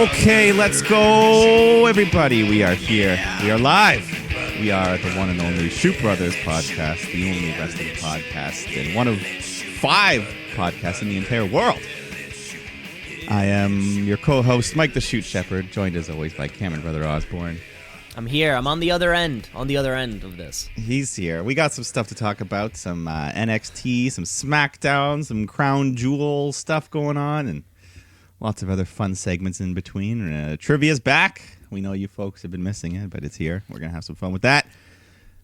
Okay, let's go, everybody. We are here. We are live. We are the one and only Shoot Brothers podcast, the only wrestling podcast, and one of 5 podcasts in the entire world. I am your co-host, Mike the Shoot Shepherd, joined as always by Cameron Brother Osborne. I'm here. I'm on the other end of this. He's here. We got some stuff to talk about, some NXT, some Smackdown, some Crown Jewel stuff going on, and lots of other fun segments in between. Trivia's back. We know you folks have been missing it, but it's here. We're going to have some fun with that.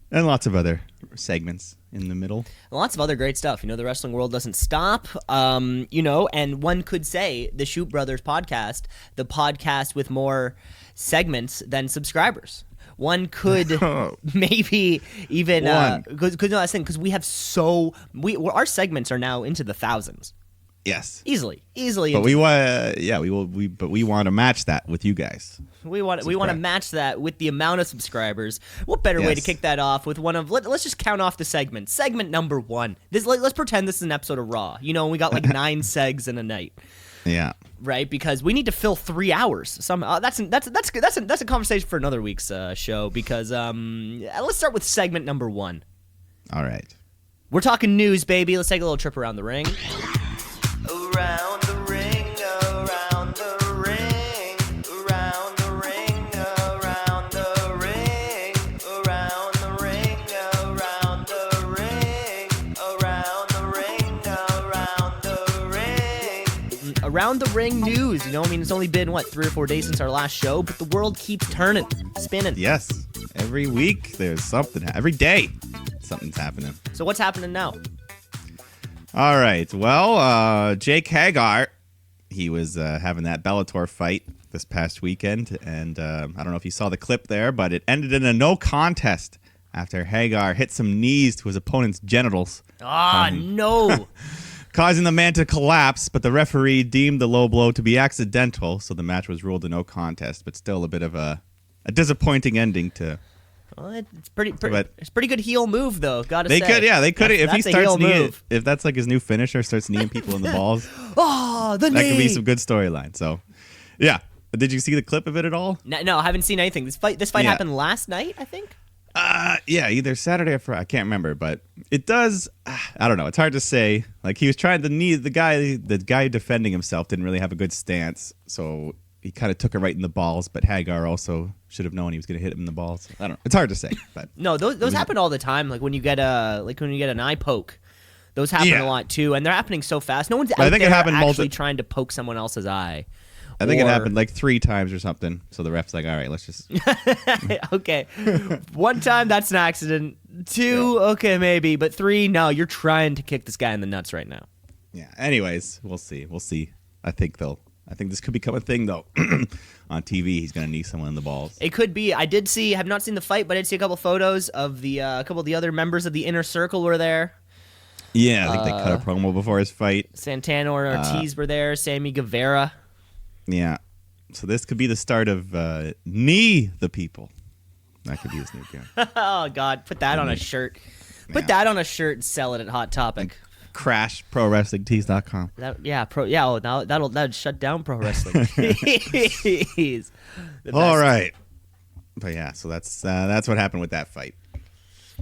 And lots of other segments in the middle. Lots of other great stuff. The wrestling world doesn't stop. And one could say the Shoot Brothers podcast, the podcast with more segments than subscribers. One could maybe even because we have our segments are now into the thousands. Yes, easily. But we want to match that with you guys. We want to match that with the amount of subscribers. What better way to kick that off with one of let's just count off the segments. Segment number 1. Let's pretend this is an episode of Raw. We got like 9 segs in a night. Yeah. Right, because we need to fill 3 hours. That's a conversation for another week's show. Because let's start with segment number 1. All right. We're talking news, baby. Let's take a little trip around the ring. Around the ring, around the ring, around the ring, around the ring, around the ring, around the ring, around the ring, around the ring. Around the ring news. It's only been 3 or 4 days since our last show, but the world keeps turning, spinning. Yes. Every week there's something. Every day something's happening. So what's happening now? All right. Well, Jake Hagar, he was having that Bellator fight this past weekend, and I don't know if you saw the clip there, but it ended in a no contest after Hagar hit some knees to his opponent's genitals. No. Causing the man to collapse, but the referee deemed the low blow to be accidental, so the match was ruled a no contest, but still a bit of a disappointing ending to... Well, it's pretty good heel move though. Gotta say. They could. If he starts kneeing, if that's like his new finisher, starts kneeing people in the balls. The knee. That could be some good storyline. So, yeah. Did you see the clip of it at all? No, I haven't seen anything. This fight happened last night, I think. Yeah, either Saturday or Friday. I can't remember, but it does. I don't know. It's hard to say. Like he was trying to knee the guy defending himself didn't really have a good stance, so he kind of took it right in the balls. But Hagar also should have known he was going to hit him in the balls. I don't know. It's hard to say. But no, those happen all the time. Like when you get an eye poke, those happen a lot too, and they're happening so fast. No one's out there actually trying to poke someone else's eye. I think it happened like 3 times or something. So the ref's like, all right, let's just... Okay. 1 time, that's an accident. 2, okay, maybe. But 3, no, you're trying to kick this guy in the nuts right now. Yeah. Anyways, we'll see. I think this could become a thing, though. On TV, he's going to knee someone in the balls. It could be. I have not seen the fight, but I did see a couple photos of a couple of the other members of the Inner Circle were there. Yeah, I think they cut a promo before his fight. Santana and Ortiz were there. Sammy Guevara. Yeah. So this could be the start of Knee the People. That could be his new gimmick. Oh, God. Put that on a shirt. Put that on a shirt and sell it at Hot Topic. CrashProWrestlingTees.com. That'd shut down pro wrestling. Jeez. All right. But yeah, so that's what happened with that fight.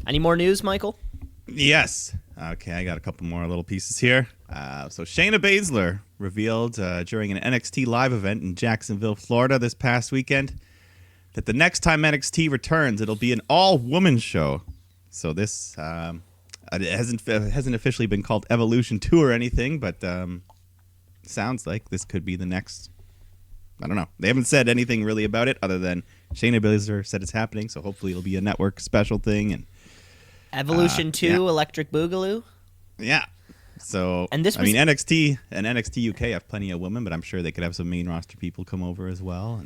Any more news, Michael? Yes. Okay, I got a couple more little pieces here. So Shayna Baszler revealed during an NXT live event in Jacksonville, Florida this past weekend that the next time NXT returns, it'll be an all-woman show. So this it hasn't officially been called Evolution 2 or anything, but sounds like this could be the next. I don't know. They haven't said anything really about it other than Shayna Baszler said it's happening, so hopefully it'll be a network special thing. And Evolution 2, Electric Boogaloo? Yeah. So, NXT and NXT UK have plenty of women, but I'm sure they could have some main roster people come over as well.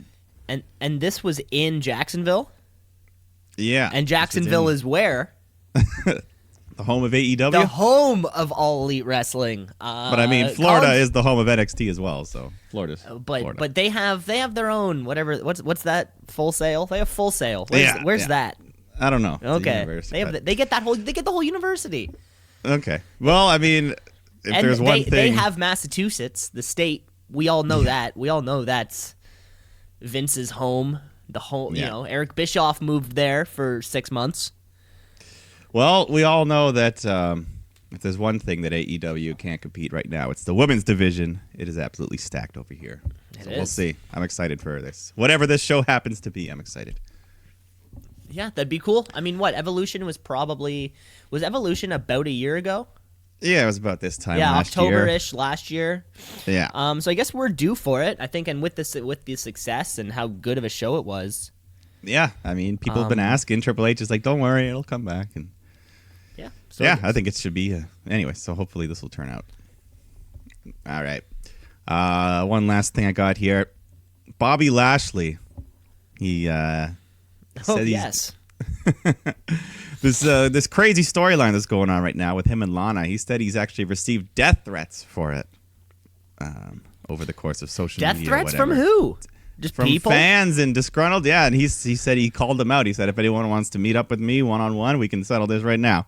And this was in Jacksonville? Yeah. And Jacksonville is where? The home of AEW? The home of All Elite Wrestling. But Florida is the home of NXT as well, so Florida's Florida. But they have their own what's that? Full Sail? They have Full Sail. Where's that? I don't know. Okay. They get the whole university. Okay. Well, if there's one thing, they have Massachusetts, the state. We all know that. We all know that's Vince's home. The whole, Yeah. Eric Bischoff moved there for 6 months. Well, we all know that if there's one thing that AEW can't compete right now, it's the women's division. It is absolutely stacked over here. So we'll is. see. I'm excited for this. Whatever this show happens to be, I'm excited. Yeah, that'd be cool. I mean, what Evolution was Evolution about a year ago? Yeah, it was about this time Yeah, last year. October-ish last year. Yeah. So I guess we're due for it. I think, and with the success and how good of a show it was. Yeah, I mean, people have been asking. Triple H is like, don't worry, it'll come back. And Yeah. So yeah, I think it should be. Anyway, so hopefully this will turn out. All right. One last thing I got here. Bobby Lashley. He said yes. this crazy storyline that's going on right now with him and Lana. He said he's actually received death threats for it over the course of social Death media. threats whatever. from who? Just From people? fans and disgruntled. Yeah, and he said he called them out. He said, if anyone wants to meet up with me one-on-one, we can settle this right now.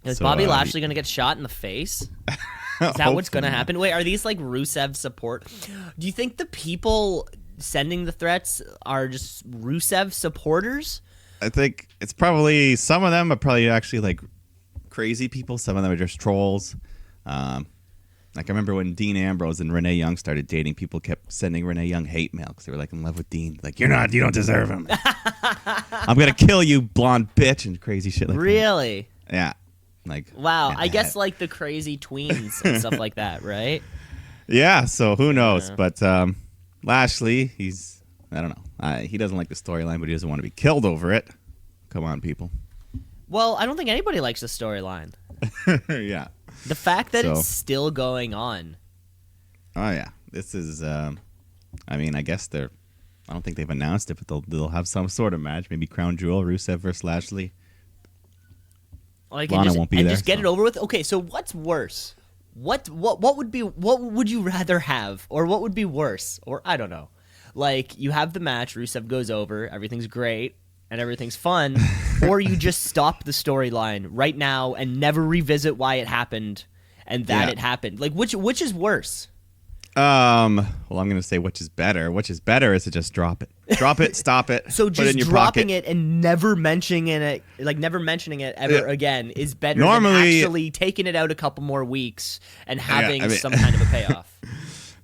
Is So, Bobby Lashley going to get shot in the face? Is that what's going to happen? Wait, are these like Rusev support? Do you think the people sending the threats are just Rusev supporters? I think it's probably, some of them are probably actually like crazy people. Some of them are just trolls. Like I remember when Dean Ambrose and Renee Young started dating, people kept sending Renee Young hate mail because they were like in love with Dean. Like, you don't deserve him. I'm going to kill you, blonde bitch, and crazy shit like Really? that. Yeah. Like, Wow. yeah, I guess like the crazy tweens and stuff like that, right? Yeah, so who knows? But Lashley, I don't know. He doesn't like the storyline, but he doesn't want to be killed over it. Come on, people. Well, I don't think anybody likes the storyline. Yeah. The fact that So- it's still going on. Oh, yeah. This is, I mean, I guess I don't think they've announced it, but they'll have some sort of match. Maybe Crown Jewel, Rusev versus Lashley. Like, Lana just, won't be and there, just get so- it over with. Okay, so what's worse? What would you rather have, or what would be worse, or I don't know. Like, you have the match, Rusev goes over, everything's great and everything's fun, or you just stop the storyline right now and never revisit why it happened and that Yeah. it happened. Like, which is worse? Well, I'm going to say which is better. Which is better is to just drop it. Drop it, stop it. So put it just in your dropping pocket. it and never mentioning it, ever Yeah. again, is better Normally- than actually taking it out a couple more weeks and having I mean- some kind of a payoff.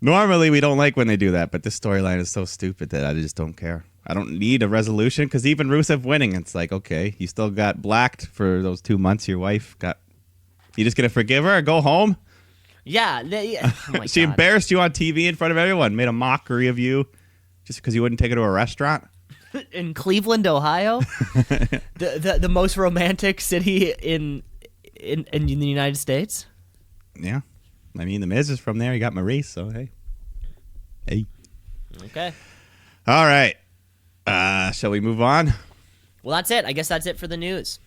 Normally, we don't like when they do that, but this storyline is so stupid that I just don't care. I don't need a resolution because even Rusev winning, it's like, okay, you still got blacked for those 2 months. Your wife got. You just gonna forgive her or go home? Yeah. Oh my She God. embarrassed you on TV in front of everyone, made a mockery of you just because you wouldn't take her to a restaurant. In Cleveland, Ohio, the most romantic city in the United States. Yeah. I mean, The Miz is from there. You got Maurice, so hey. Hey. Okay. All right. Shall we move on? Well, that's it. I guess that's it for the news.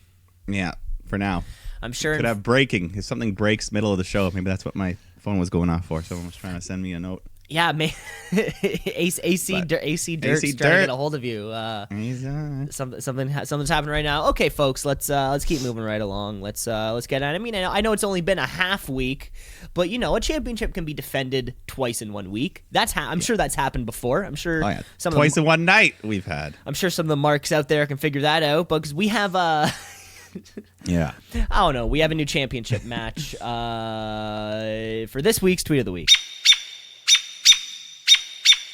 Yeah, for now. I'm sure. Could have breaking. If something breaks middle of the show, maybe that's what my phone was going off for. Someone was trying to send me a note. Yeah, AC Dirt's AC trying to Dirt. get a hold of you. He's, Something's happening right now. Okay, folks, let's keep moving right along. Let's get on. I mean, I know it's only been a half week, but a championship can be defended twice in 1 week. I'm sure that's happened before. I'm sure oh, yeah. some Twice of in one night we've had. I'm sure some of the marks out there can figure that out. Because we have Yeah. I don't know. We have a new championship match for this week's Tweet of the Week.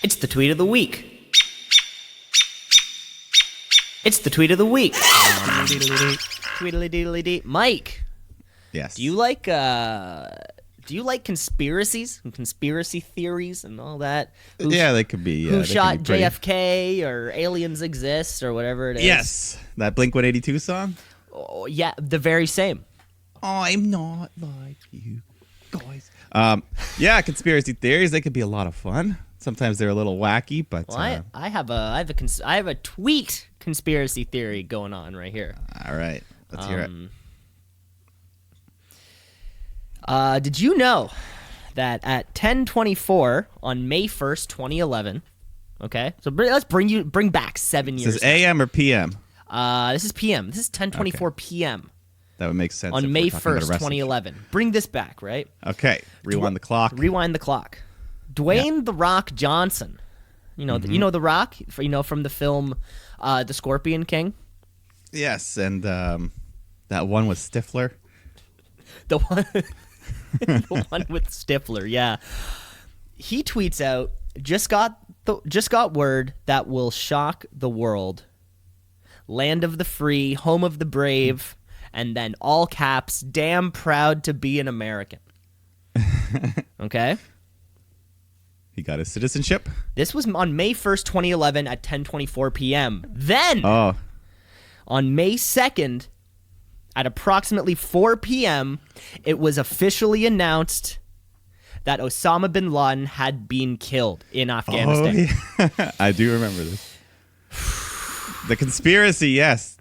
It's the Tweet of the Week. It's the Tweet of the Week. Tweedly-deedly-dee. Mike, Yes. do you like conspiracies and conspiracy theories and all that? Yeah, they could be. Who they shot could be pretty- JFK or aliens exist or whatever it is? Yes. That Blink-182 song? Oh, yeah, the very same. I'm not like you guys. Yeah, conspiracy theories, they could be a lot of fun. Sometimes they're a little wacky, but Well, I have a tweet conspiracy theory going on right here. all right. Let's hear it. Did you know that at 10:24 on May 1st, 2011? Okay, so let's bring back 7 Is years. this AM or PM? This is PM. This is 10:24 PM That would make sense. if on we're May talking about a 1st, wrestling 2011. Bring this back, right? show. Okay. Rewind the clock. Rewind the clock. Dwayne "The Rock" Johnson You know, you know The Rock, from the film The Scorpion King. Yes, and that one with Stifler. The one, the one with Stifler. Yeah, he tweets out, just got word that will shock the world. Land of the free, home of the brave, and then all caps, damn proud to be an American. Okay? He got his citizenship. This was on May 1st, 2011 at 10:24 p.m. Then, Oh, on May 2nd, at approximately 4 p.m., it was officially announced that Osama bin Laden had been killed in Afghanistan. Oh, yeah. I do remember this. The conspiracy, yes.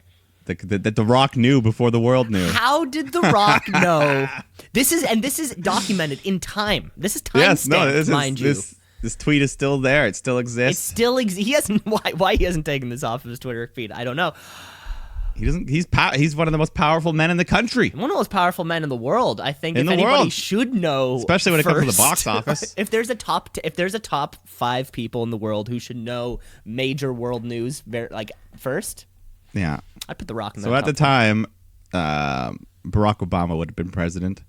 That The Rock knew before the world knew. How did The Rock know? This is documented in time. This is timestamped, mind you. This tweet is still there. It still exists. He hasn't. Why he hasn't taken this off of his Twitter feed? I don't know. He doesn't. He's one of the most powerful men in the country. One of the most powerful men in the world. I think In if the anybody world. should know, Especially when it comes to the first, box office. if there's a top 5 people in the world who should know major world news, first, Yeah. I'd put The Rock in So there. at the time, Barack Obama would have been president.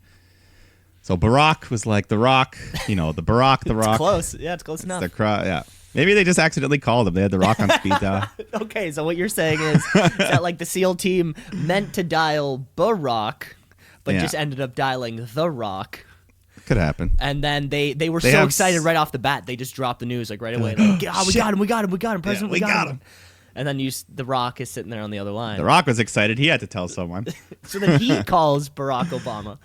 So Barack was like The Rock, the Barack, The Rock. Close. Yeah, it's close enough. Yeah. Maybe they just accidentally called him. They had The Rock on speed dial. Okay, so what you're saying is that like the SEAL team meant to dial Barack, but Yeah. just ended up dialing The Rock. Could happen. And then they were They so have excited right off the bat, they just dropped the news like right away. Like, we got him, President, we got him. And then The Rock is sitting there on the other line. The Rock was excited. He had to tell someone. So then he calls Barack Obama,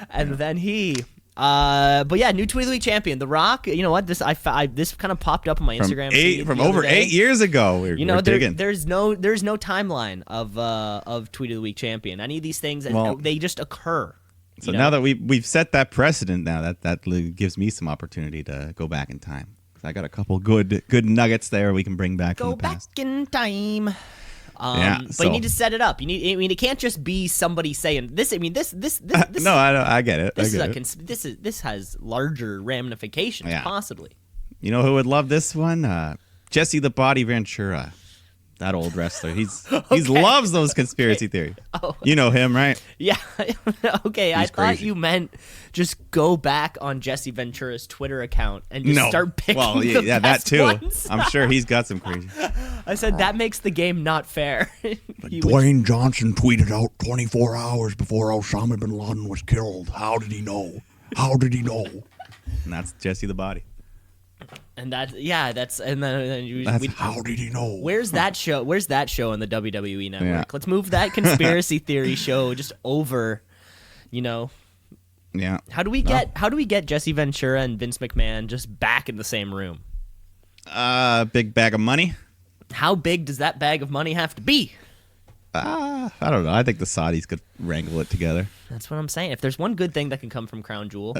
and then he. But yeah, new Tweet of the Week champion, The Rock. You know what? This kind of popped up on my Instagram feed From the other over day. 8 years ago. We're digging. there's no timeline of Tweet of the Week champion. Any of these things, Well, they just occur. So now that we've set that precedent, now that gives me some opportunity to go back in time. 'Cause I got a couple good nuggets there we can bring back from Go the back past. in time. But so- you need to set it up. It can't just be somebody saying this. I mean, this. No, I get it. This has larger ramifications, Yeah. possibly. You know who would love this one? Jesse the Body Ventura. That old wrestler. He loves those conspiracy theories. Oh. You know him, right? Yeah. Okay. I thought crazy. you meant just go back on Jesse Ventura's Twitter account and just start picking the that best too. ones. I'm sure he's got some crazy. I said that makes the game not fair. You would- Dwayne Johnson tweeted out 24 hours before Osama bin Laden was killed. How did he know? How did he know? And that's Jesse the Body. and then you. That's How did he know? Where's that show? Where's that show on the WWE network? Yeah. Let's move that conspiracy theory show just over. Yeah. How do we get Jesse Ventura and Vince McMahon just back in the same room? Big bag of money. How big does that bag of money have to be? I don't know. I think the Saudis could wrangle it together. That's what I'm saying. If there's one good thing that can come from Crown Jewel,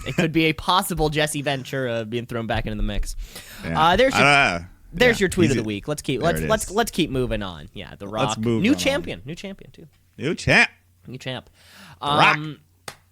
it could be a possible Jesse Ventura being thrown back into the mix. Yeah. There's your tweet of Easy. the week. Let's There it is. let's keep moving on. Yeah, The Rock, move new on. champion too. New champ. New champ. Rock.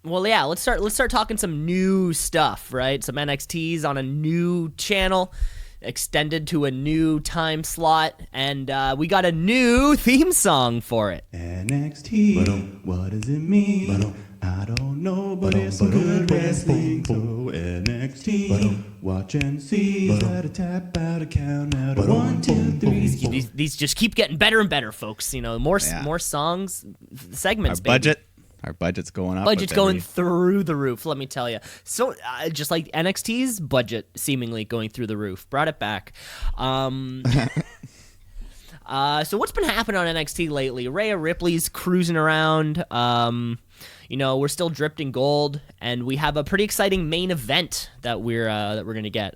Well, yeah. Let's start talking some new stuff, right? Some NXTs on a new channel, extended to a new time slot, and we got a new theme song for it. NXT. What does it mean? I don't know, but it's some good wrestling. So NXT. Watch and see. Out a tap, out a count, out of 1, 2, 3. These just keep getting better and better, folks. More songs, segments. Baby. Our budget's going up. Budget's going through the roof, let me tell you. So, just like NXT's budget seemingly going through the roof. Brought it back. So what's been happening on NXT lately? Rhea Ripley's cruising around. We're still dripped in gold, and we have a pretty exciting main event that we're gonna get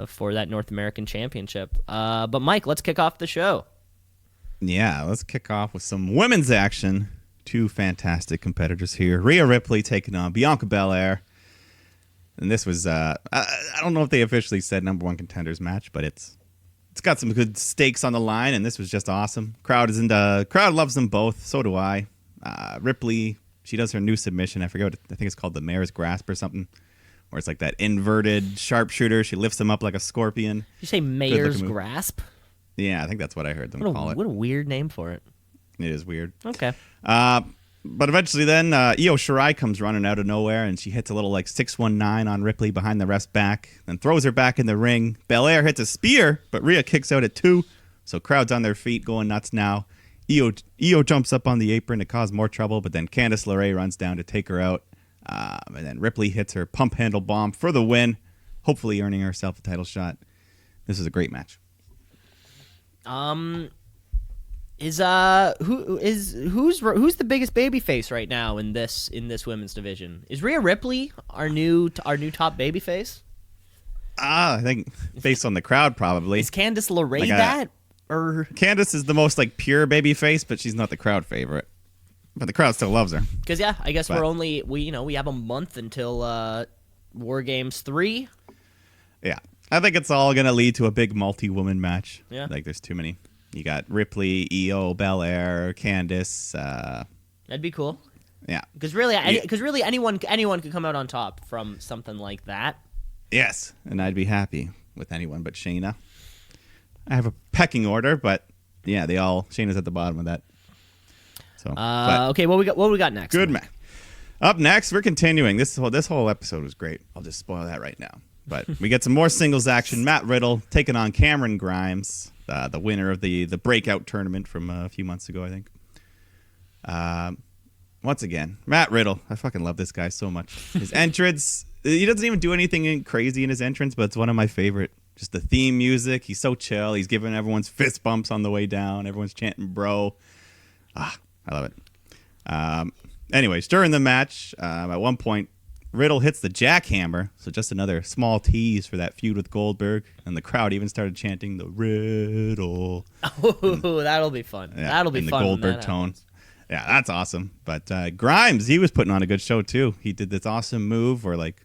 for that North American Championship. But Mike, let's kick off the show. Yeah, let's kick off with some women's action. Two fantastic competitors here. Rhea Ripley taking on Bianca Belair. And this was, I don't know if they officially said number one contenders match, but it's got some good stakes on the line, and this was just awesome. Crowd loves them both. So do I. Ripley, she does her new submission. I forget I think it's called the Mayor's Grasp or something, where it's like that inverted sharpshooter. She lifts him up like a scorpion. You say Mayor's move. Grasp? Yeah, I think that's what I heard them call it. What a weird name for it. It is weird. Okay. But eventually then Io Shirai comes running out of nowhere, and she hits a little like 619 on Ripley behind the ref's back, then throws her back in the ring. Belair hits a spear, but Rhea kicks out at 2, so crowd's on their feet going nuts now. Io jumps up on the apron to cause more trouble, but then Candice LeRae runs down to take her out. And then Ripley hits her pump handle bomb for the win, hopefully earning herself a title shot. This is a great match. Who's the biggest babyface right now in this women's division? Is Rhea Ripley our new top babyface? I think based on the crowd, probably. Is Candice LeRae Like that? Or Candice is the most like pure babyface, but she's not the crowd favorite. But the crowd still loves her. because I guess But- we have a month until War Games 3. Yeah. I think it's all going to lead to a big multi-woman match. Yeah. Like, there's too many. You got Ripley, Io, Belair, Candice. That'd be cool. Yeah. Because really, anyone could come out on top from something like that. Yes. And I'd be happy with anyone but Shayna. I have a pecking order, but yeah, Shayna's at the bottom of that. So, but Okay, what we got next? good match. Up next, we're continuing. This whole episode was great. I'll just spoil that right now. But we get some more singles action. Matt Riddle taking on Cameron Grimes, the winner of the breakout tournament from a few months ago, I think. Once again, Matt Riddle. I fucking love this guy so much. His entrance, he doesn't even do anything crazy in his entrance, but it's one of my favorite. Just the theme music. He's so chill. He's giving everyone's fist bumps on the way down. Everyone's chanting, bro. I love it. Anyways, during the match, at one point, Riddle hits the jackhammer, so just another small tease for that feud with Goldberg, and the crowd even started chanting the Riddle. Oh, that'll be fun. Yeah, That'll be in the fun. when Goldberg that tone. happens. Yeah, that's awesome. But Grimes, he was putting on a good show too. He did this awesome move where like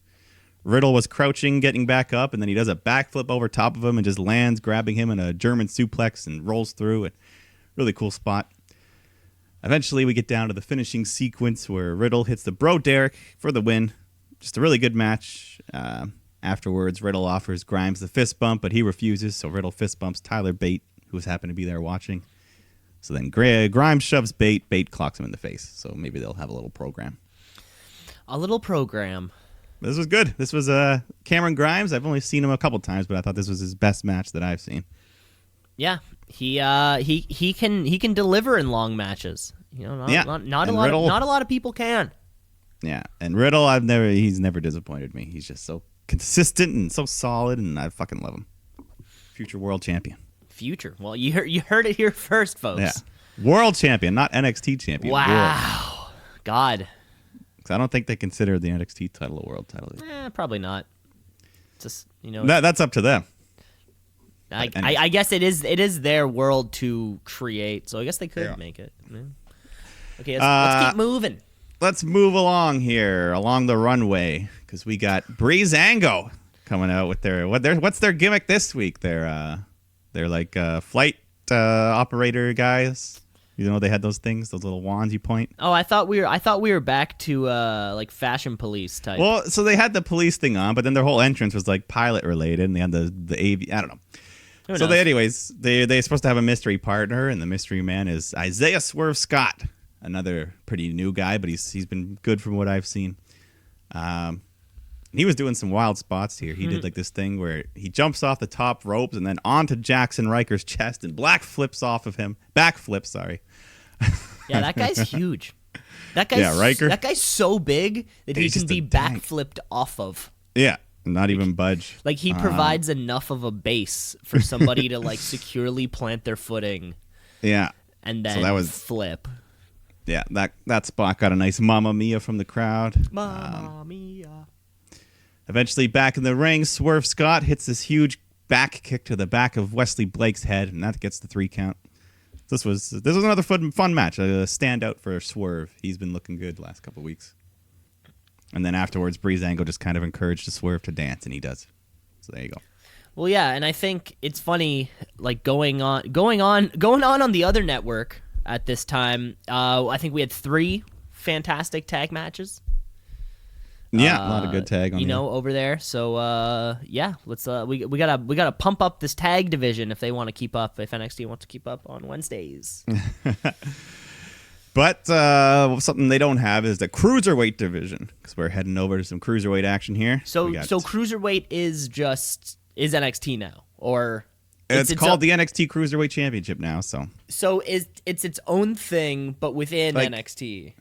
Riddle was crouching, getting back up, and then he does a backflip over top of him and just lands, grabbing him in a German suplex and rolls through it. Really cool spot. Eventually, we get down to the finishing sequence where Riddle hits the Bro Derek for the win. Just a really good match. Afterwards, Riddle offers Grimes the fist bump, but he refuses, so Riddle fist bumps Tyler Bate, who was happened to be there watching. So then Grimes shoves Bate. Bate clocks him in the face, so maybe they'll have a little program. A little program. This was good. This was Cameron Grimes. I've only seen him a couple times, but I thought this was his best match that I've seen. Yeah, he can deliver in long matches. You know, not a lot of people can. Yeah, and Riddle, he's never disappointed me. He's just so consistent and so solid, and I fucking love him. Future world champion. Future. Well, you heard it here first, folks. Yeah, world champion, not NXT champion. World. Wow. God. 'Cause I don't think they consider the NXT title a world title. Probably not. Just That's up to them. I guess it is their world to create, so I guess they could make it. Yeah. Okay, let's keep moving. Let's move along here, along the runway, because we got Breezango coming out with what's their gimmick this week? They're like flight operator guys. You know, they had those things, those little wands you point. Oh, I thought we were back to like fashion police type. Well, so they had the police thing on, but then their whole entrance was like pilot related, and they had the AV. I don't know. Who So knows? they're supposed to have a mystery partner, and the mystery man is Isaiah Swerve Scott, another pretty new guy, but he's been good from what I've seen. He was doing some wild spots here. He did like this thing where he jumps off the top ropes and then onto Jackson Riker's chest and backflips, sorry. Yeah, that guy's huge. That guy's Riker. That guy's so big that he He's can just a be tank. backflipped off of. Yeah, not even budge. Like he provides enough of a base for somebody to like securely plant their footing Yeah. and then So that was- flip. Yeah, that spot got a nice Mamma Mia from the crowd. Mamma mia. Eventually, back in the ring, Swerve Scott hits this huge back kick to the back of Wesley Blake's head, and that gets the 3 count. This was another fun match, a standout for Swerve. He's been looking good the last couple weeks. And then afterwards, Breezango just kind of encouraged Swerve to dance, and he does. So there you go. Well, yeah, and I think it's funny, like going on the other network at this time. I think we had 3 fantastic tag matches. Yeah, a lot of good tag on you here. know, over there. So yeah, let's we gotta pump up this tag division if they want to keep up. If NXT wants to keep up on Wednesdays. But something they don't have is the cruiserweight division, because we're heading over to some cruiserweight action here. So We got- cruiserweight is NXT now, or it's called the NXT Cruiserweight Championship now. So it's its own thing, but within Like- NXT.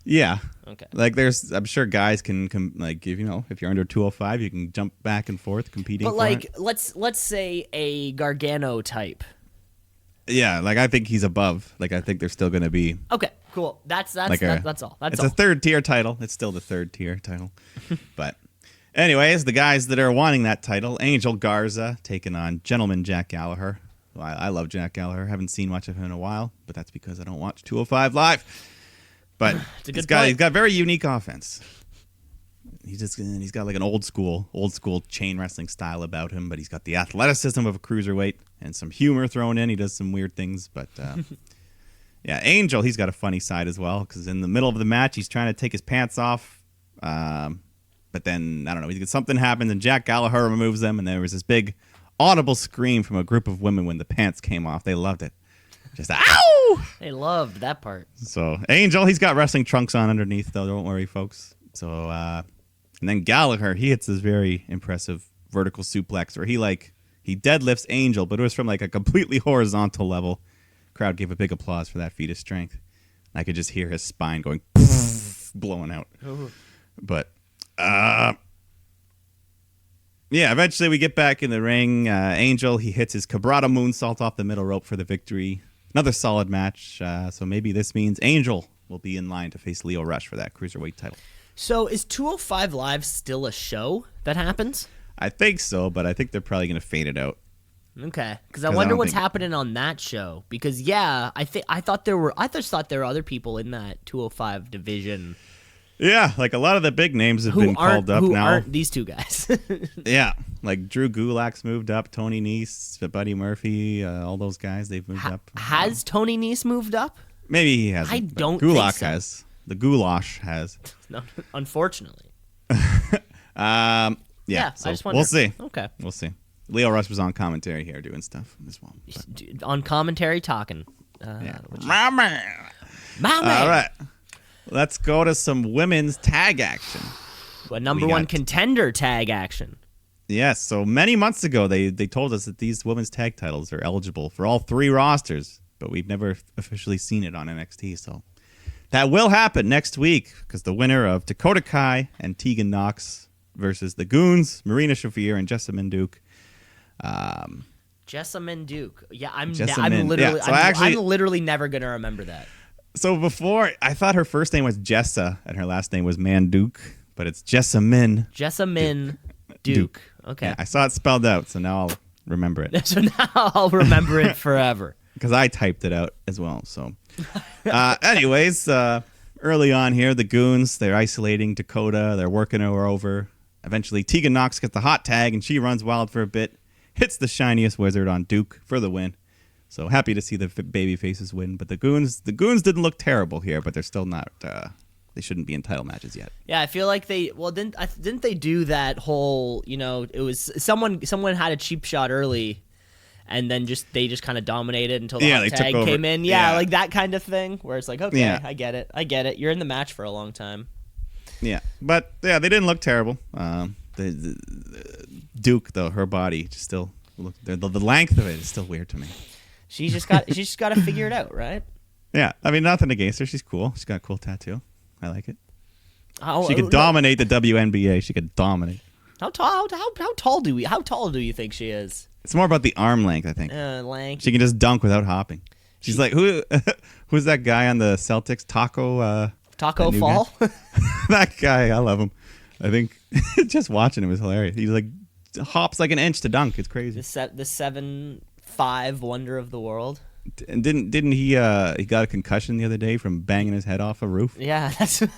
yeah. Okay. Like I'm sure guys can like if you're under 205, you can jump back and forth competing. But for like, it. let's say a Gargano type. Yeah, like I think he's above. Like I think they're still going to be Okay, cool. That's all. That's it's all. a third tier title. It's still the third tier title. But anyways, the guys that are wanting that title, Angel Garza taking on Gentleman Jack Gallagher. Well, I love Jack Gallagher. Haven't seen much of him in a while, but that's because I don't watch 205 Live. But It's a good he's got very unique offense. He's got like an old school chain wrestling style about him, but he's got the athleticism of a cruiserweight and some humor thrown in. He does some weird things, but yeah, Angel, he's got a funny side as well, because in the middle of the match, he's trying to take his pants off, but then I don't know, something happens and Jack Gallagher removes them, and there was this big audible scream from a group of women when the pants came off. They loved it. Just ow! They loved that part. So Angel, he's got wrestling trunks on underneath, though. Don't worry, folks. So and then Gallagher, he hits this very impressive vertical suplex where he deadlifts Angel, but it was from like a completely horizontal level. Crowd gave a big applause for that feat of strength. I could just hear his spine going blowing out. But yeah, eventually we get back in the ring. Angel, he hits his Cabrata moonsault off the middle rope for the victory. Another solid match. So maybe this means Angel will be in line to face Leo Rush for that cruiserweight title. So is 205 Live still a show that happens? I think so, but I think they're probably going to fade it out. Okay, because I 'Cause I wonder don't what's think- happening on that show. Because I thought there were other people in that 205 division Yeah, like a lot of the big names have who been aren't called up now. aren't these two guys. Yeah, like Drew Gulak's moved up, Tony Nese, Buddy Murphy, all those guys, they've moved up. Has Tony Nese moved up? Maybe he hasn't. I but don't think Gulak so. has. The Goulash has. No, unfortunately. Yeah, Yeah, so I just wonder. we'll see. Okay. We'll see. Leo Rush was on commentary here doing stuff as well. Dude, on commentary talking. Yeah. My man. All right. Let's go to some women's tag action. A number We one got- contender tag action. Yes, so many months ago they told us that these women's tag titles are eligible for all three rosters, but we've never officially seen it on NXT. So that will happen next week, because the winner of Dakota Kai and Tegan Knox versus the Goons, Marina Shafir and Jessamine Duke. Jessamine Duke. Yeah, I'm Jessamine. literally Yeah, so I'm literally never gonna remember that. So before, I thought her first name was Jessa and her last name was Manduke, but it's Jessamine Jessamine Duke. Okay. Yeah, I saw it spelled out, so now I'll remember it. So now I'll remember it forever. Because I typed it out as well. So, anyways, early on here, the Goons, they're isolating Dakota. They're working her over. Eventually, Tegan Knox gets the hot tag, and she runs wild for a bit. Hits the shiniest wizard on Duke for the win. So happy to see the baby faces win. But the Goons didn't look terrible here, but they're still not. They shouldn't be in title matches yet. Yeah, I feel like didn't they do that whole, it was someone had a cheap shot early, and then they just kind of dominated until the hot they took tag over. came in. Yeah, like that kind of thing where it's like, okay, Yeah. I get it. You're in the match for a long time. Yeah, but yeah, they didn't look terrible. The Duke, though, her body just still the length of it is still weird to me. She's just got to figure it out, right? Yeah, I mean, nothing against her. She's cool. She's got a cool tattoo. I like it. Oh, She could dominate the WNBA. She could dominate. How tall do you think she is? It's more about the arm length, I think. Lanky. She can just dunk without hopping. She's like, who's that guy on the Celtics? Taco Taco new Fall. that guy, I love him. I think just watching him is hilarious. He like hops like an inch to dunk. It's crazy. the 7'5" wonder of the world. And didn't he got a concussion the other day from banging his head off a roof? Yeah, that's it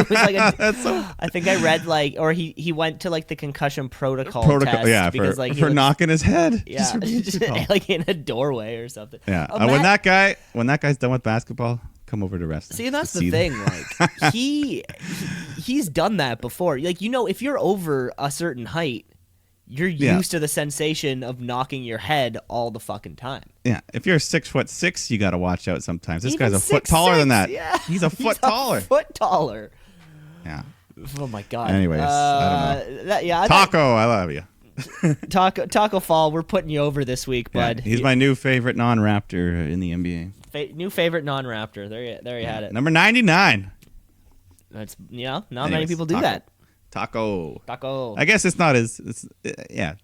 was like That's so I think I read or he went to like the concussion protocol test yeah, because for, like he for looks- knocking his head. yeah Just for being too tall. like in a doorway or something. Yeah. Ima- When that guy's done with basketball, come over to wrestling. See, that's To the see thing. Like he's done that before. Like, if you're over a certain height, you're used to the sensation of knocking your head all the fucking time. Yeah, if you're 6'6", you got to watch out sometimes. This Even guy's a foot taller than that. Yeah. He's a foot taller. Foot taller. Yeah. Oh my god. Anyways, I don't know. I Taco, I love you. Taco Fall, we're putting you over this week, Yeah, bud. he's my new favorite non-Raptor in the NBA. New favorite non-Raptor. There you had it. Number 99. That's not many Anyways, people do Taco. that. Taco. I guess it's not as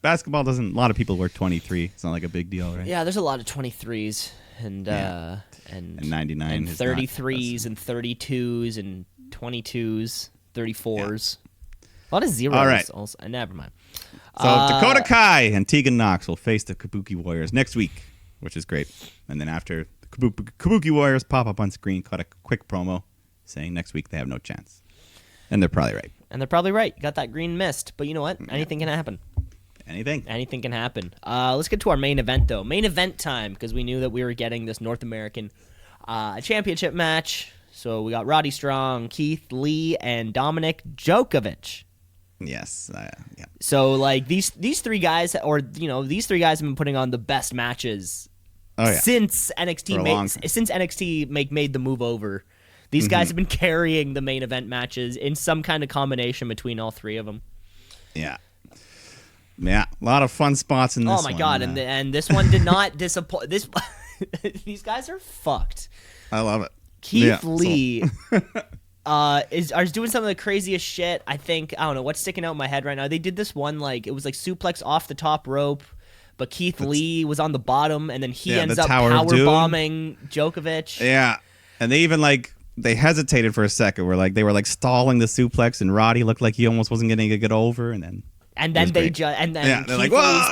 basketball doesn't. A lot of people wear 23. It's not like a big deal, right? Yeah, there's a lot of 23s and 99 and is not- 33s and 32s and 22s, 34s. A lot of zeros. All right. Also. Never mind. So Dakota Kai and Tegan Knox will face the Kabuki Warriors next week, which is great. And then after the Kabuki Warriors pop up on screen, cut a quick promo saying next week they have no chance. And they're probably right. And they're probably right. You got that green mist. But you know what? Anything can happen. Anything can happen. Let's get to our main event, though. Main event time, because we knew that we were getting this North American championship match. So we got Roddy Strong, Keith Lee, and Dominic Djokovic. Yes. Yeah. So like these three guys, these three guys have been putting on the best matches since NXT made the move over. These guys have been carrying the main event matches in some kind of combination between all three of them. Yeah. Yeah. A lot of fun spots in this one. Oh my god! And this one did not disappoint. These guys are fucked. I love it. Keith Lee is doing some of the craziest shit. I don't know what's sticking out in my head right now. They did this one it was like suplex off the top rope, but Keith Lee was on the bottom, and then he ends up power bombing Djokovic. Yeah, and they even they hesitated for a second. Where they were stalling the suplex, and Roddy looked like he almost wasn't getting to get over, and then Keith Lee's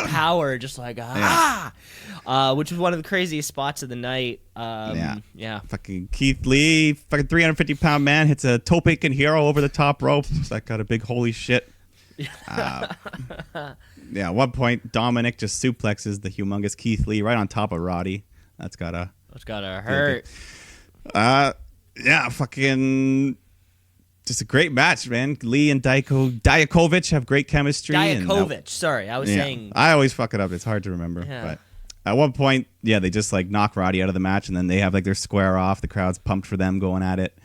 power just which was one of the craziest spots of the night. Fucking Keith Lee, fucking 350-pound man hits a tope con hero over the top rope. So that got a big holy shit. At one point Dominic just suplexes the humongous Keith Lee right on top of Roddy. That's gotta hurt. Fucking just a great match, man. Lee and Dijakovic have great chemistry. Sorry, I was saying. I always fuck it up. It's hard to remember. Yeah. But at one point, they just knock Roddy out of the match, and then they have their square off. The crowd's pumped for them going at it.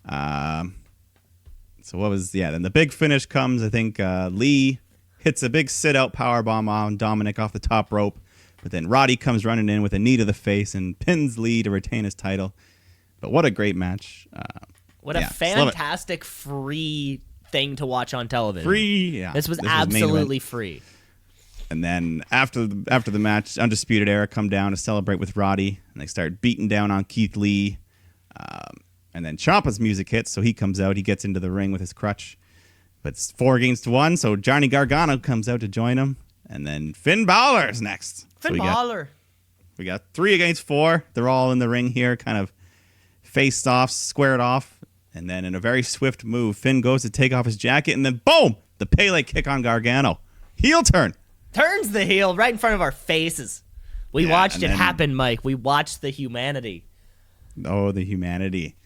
Then the big finish comes. I think Lee hits a big sit-out powerbomb on Dominic off the top rope, but then Roddy comes running in with a knee to the face and pins Lee to retain his title. But what a great match. What a fantastic free thing to watch on television. Free, yeah. This was absolutely free. And then after the match, Undisputed Era come down to celebrate with Roddy, and they start beating down on Keith Lee. And then Ciampa's music hits, so he comes out. He gets into the ring with his crutch. But it's 4 against 1, so Johnny Gargano comes out to join him. And then Finn Balor's next. Balor. We got 3 against 4. They're all in the ring here, kind of faced off, squared off. And then in a very swift move, Finn goes to take off his jacket, and then boom! The Pele kick on Gargano. Heel turn. Turns the heel right in front of our faces. We watched it happen, Mike. We watched the humanity. Oh, the humanity.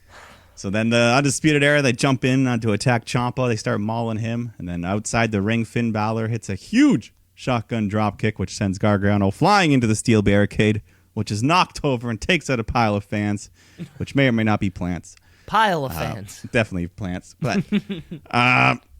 So then the Undisputed Era, they jump in to attack Ciampa. They start mauling him. And then outside the ring, Finn Balor hits a huge shotgun drop kick, which sends Gargano flying into the steel barricade, which is knocked over and takes out a pile of fans, which may or may not be plants. Pile of fans. Definitely plants. But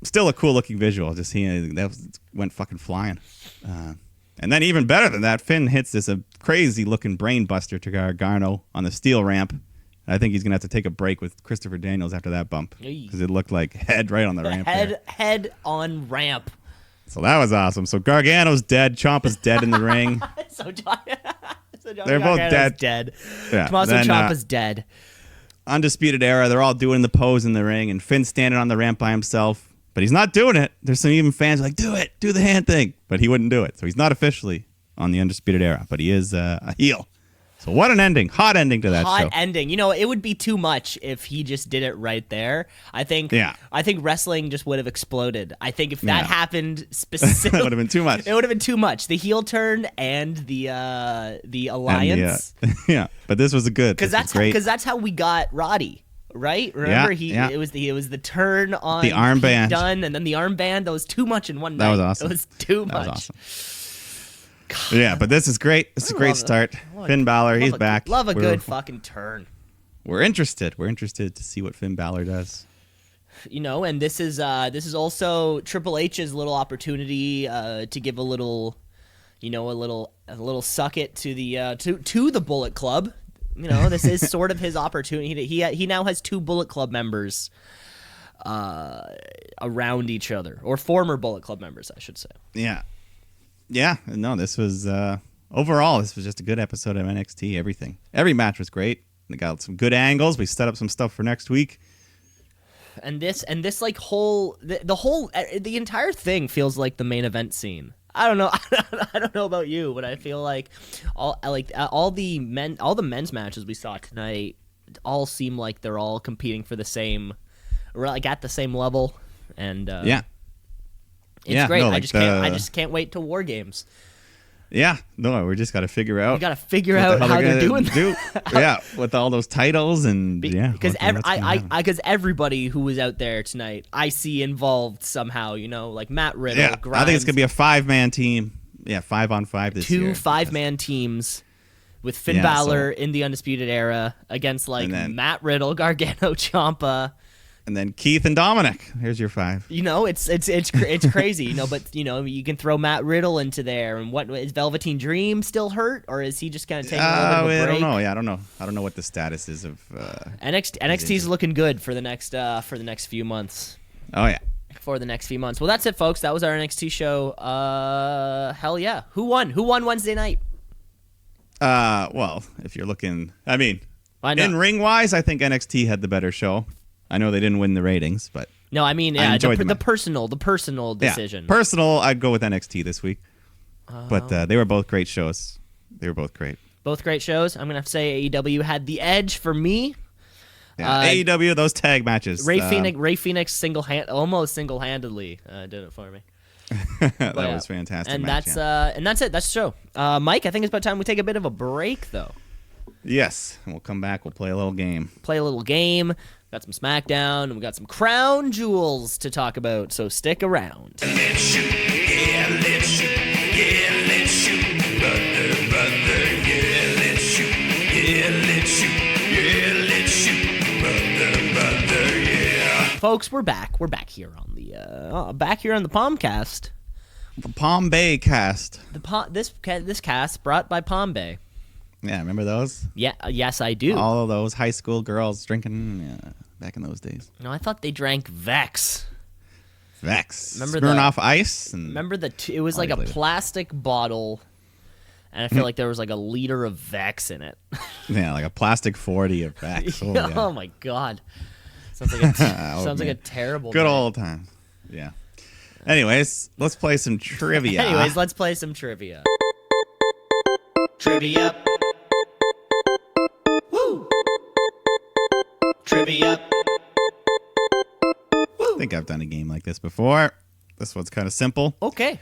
still a cool-looking visual. Just seeing that went fucking flying. And then even better than that, Finn hits this crazy-looking brain buster to Gargano on the steel ramp. I think he's going to have to take a break with Christopher Daniels after that bump, because it looked like head right on the ramp. Head on ramp. So that was awesome. So Gargano's dead. Ciampa's dead in the ring. They're both dead. Yeah. Tommaso Ciampa's dead. Undisputed Era, they're all doing the pose in the ring, and Finn's standing on the ramp by himself, but he's not doing it. There's some even fans like, do it, do the hand thing, but he wouldn't do it. So he's not officially on the Undisputed Era, but he is a heel. So what an ending. Hot ending to that show. Hot ending. It would be too much if he just did it right there. I think wrestling just would have exploded. I think if that happened specifically, it would have been too much. It would have been too much. The heel turn and the alliance. And but this was good. Because that's how we got Roddy. right? Remember Yeah. it was the turn on The armband. Pete Dunne, and then the armband. That was too much in one night. That was awesome. It was too much. That was awesome. Yeah, but this is great. This is a I great love it. start. Love Finn Balor, he's a, back. Love a We're- good fucking turn. We're interested. We're interested to see what Finn Balor does. And this is also Triple H's little opportunity to give a little, a little suck it to the to the Bullet Club. This is sort of his opportunity. He now has 2 Bullet Club members around each other, or former Bullet Club members, I should say. Yeah. Yeah. No, this was overall, this was just a good episode of NXT. Every match was great. We got some good angles. We set up some stuff for next week. And this like the entire thing feels like the main event scene. I don't know. I don't know about you, but I feel like all the men's matches we saw tonight all seem like they're all competing for the same, or like at the same level. And Yeah. it's Yeah, great. no, I like just can't wait to War Games. Yeah. No, we just got to figure out. We got to figure what the out hell how gonna they're doing do. Yeah, with all those titles and yeah. because what's gonna happen. because everybody who was out there tonight, I see involved somehow. Like Matt Riddle. Yeah, Grimes, I think it's gonna be a 5-man team. Yeah, 5-on-5 this year. 2 5-man teams with Finn Yeah, Balor in the Undisputed Era against And then- Matt Riddle, Gargano, Ciampa. And then Keith and Dominic. Here's your 5. It's crazy, but you can throw Matt Riddle into there, and what is Velveteen Dream still hurt, or is he just kind of taking a little bit of a break? I don't know. Yeah, I don't know what the status is of. NXT's looking good for the next few months. Oh yeah. For the next few months. Well, that's it, folks. That was our NXT show. Hell yeah! Who won? Who won Wednesday night? Well, if you're looking, I mean, I know. in ring wise, I think NXT had the better show. I know they didn't win the ratings, but No, I mean, I yeah, enjoyed the the personal decision. yeah, personal, I'd go with NXT this week. But they were both great shows. They were both great. Both great shows. I'm gonna have to say AEW had the edge for me. Yeah, AEW, those tag matches. Ray Phoenix almost single-handedly did it for me. That was fantastic. And match, that's yeah. and that's it. That's the show. Mike, I think it's about time we take a bit of a break, though. Yes, and we'll come back. We'll play a little game. Play a little game. Got some SmackDown, and we got some crown jewels to talk about. So stick around. Let's shoot, yeah, let's shoot, yeah, let's shoot, brother, brother, yeah, let's shoot, yeah, let's shoot, yeah, let's shoot, brother, brother, yeah. Folks, we're back. We're back here on the Palmcast. The Palm Bay cast. This cast brought by Palm Bay. Yeah, remember those? Yeah, yes, I do. All of those high school girls drinking back in those days. No, I thought they drank Vex. Vex. Remember Smirnoff Ice. And Remember it was like a later. plastic bottle, and I feel like there was like a liter of Vex in it. Yeah, like a plastic 40 of Vex. Oh, Oh yeah. my god, sounds like a, Oh, sounds like a man. terrible. Good day. old time. Yeah. Anyways, let's play some trivia. Anyways, let's play some trivia. Trivia. Woo! Trivia. I think I've done a game like this before. This one's kind of simple. Okay.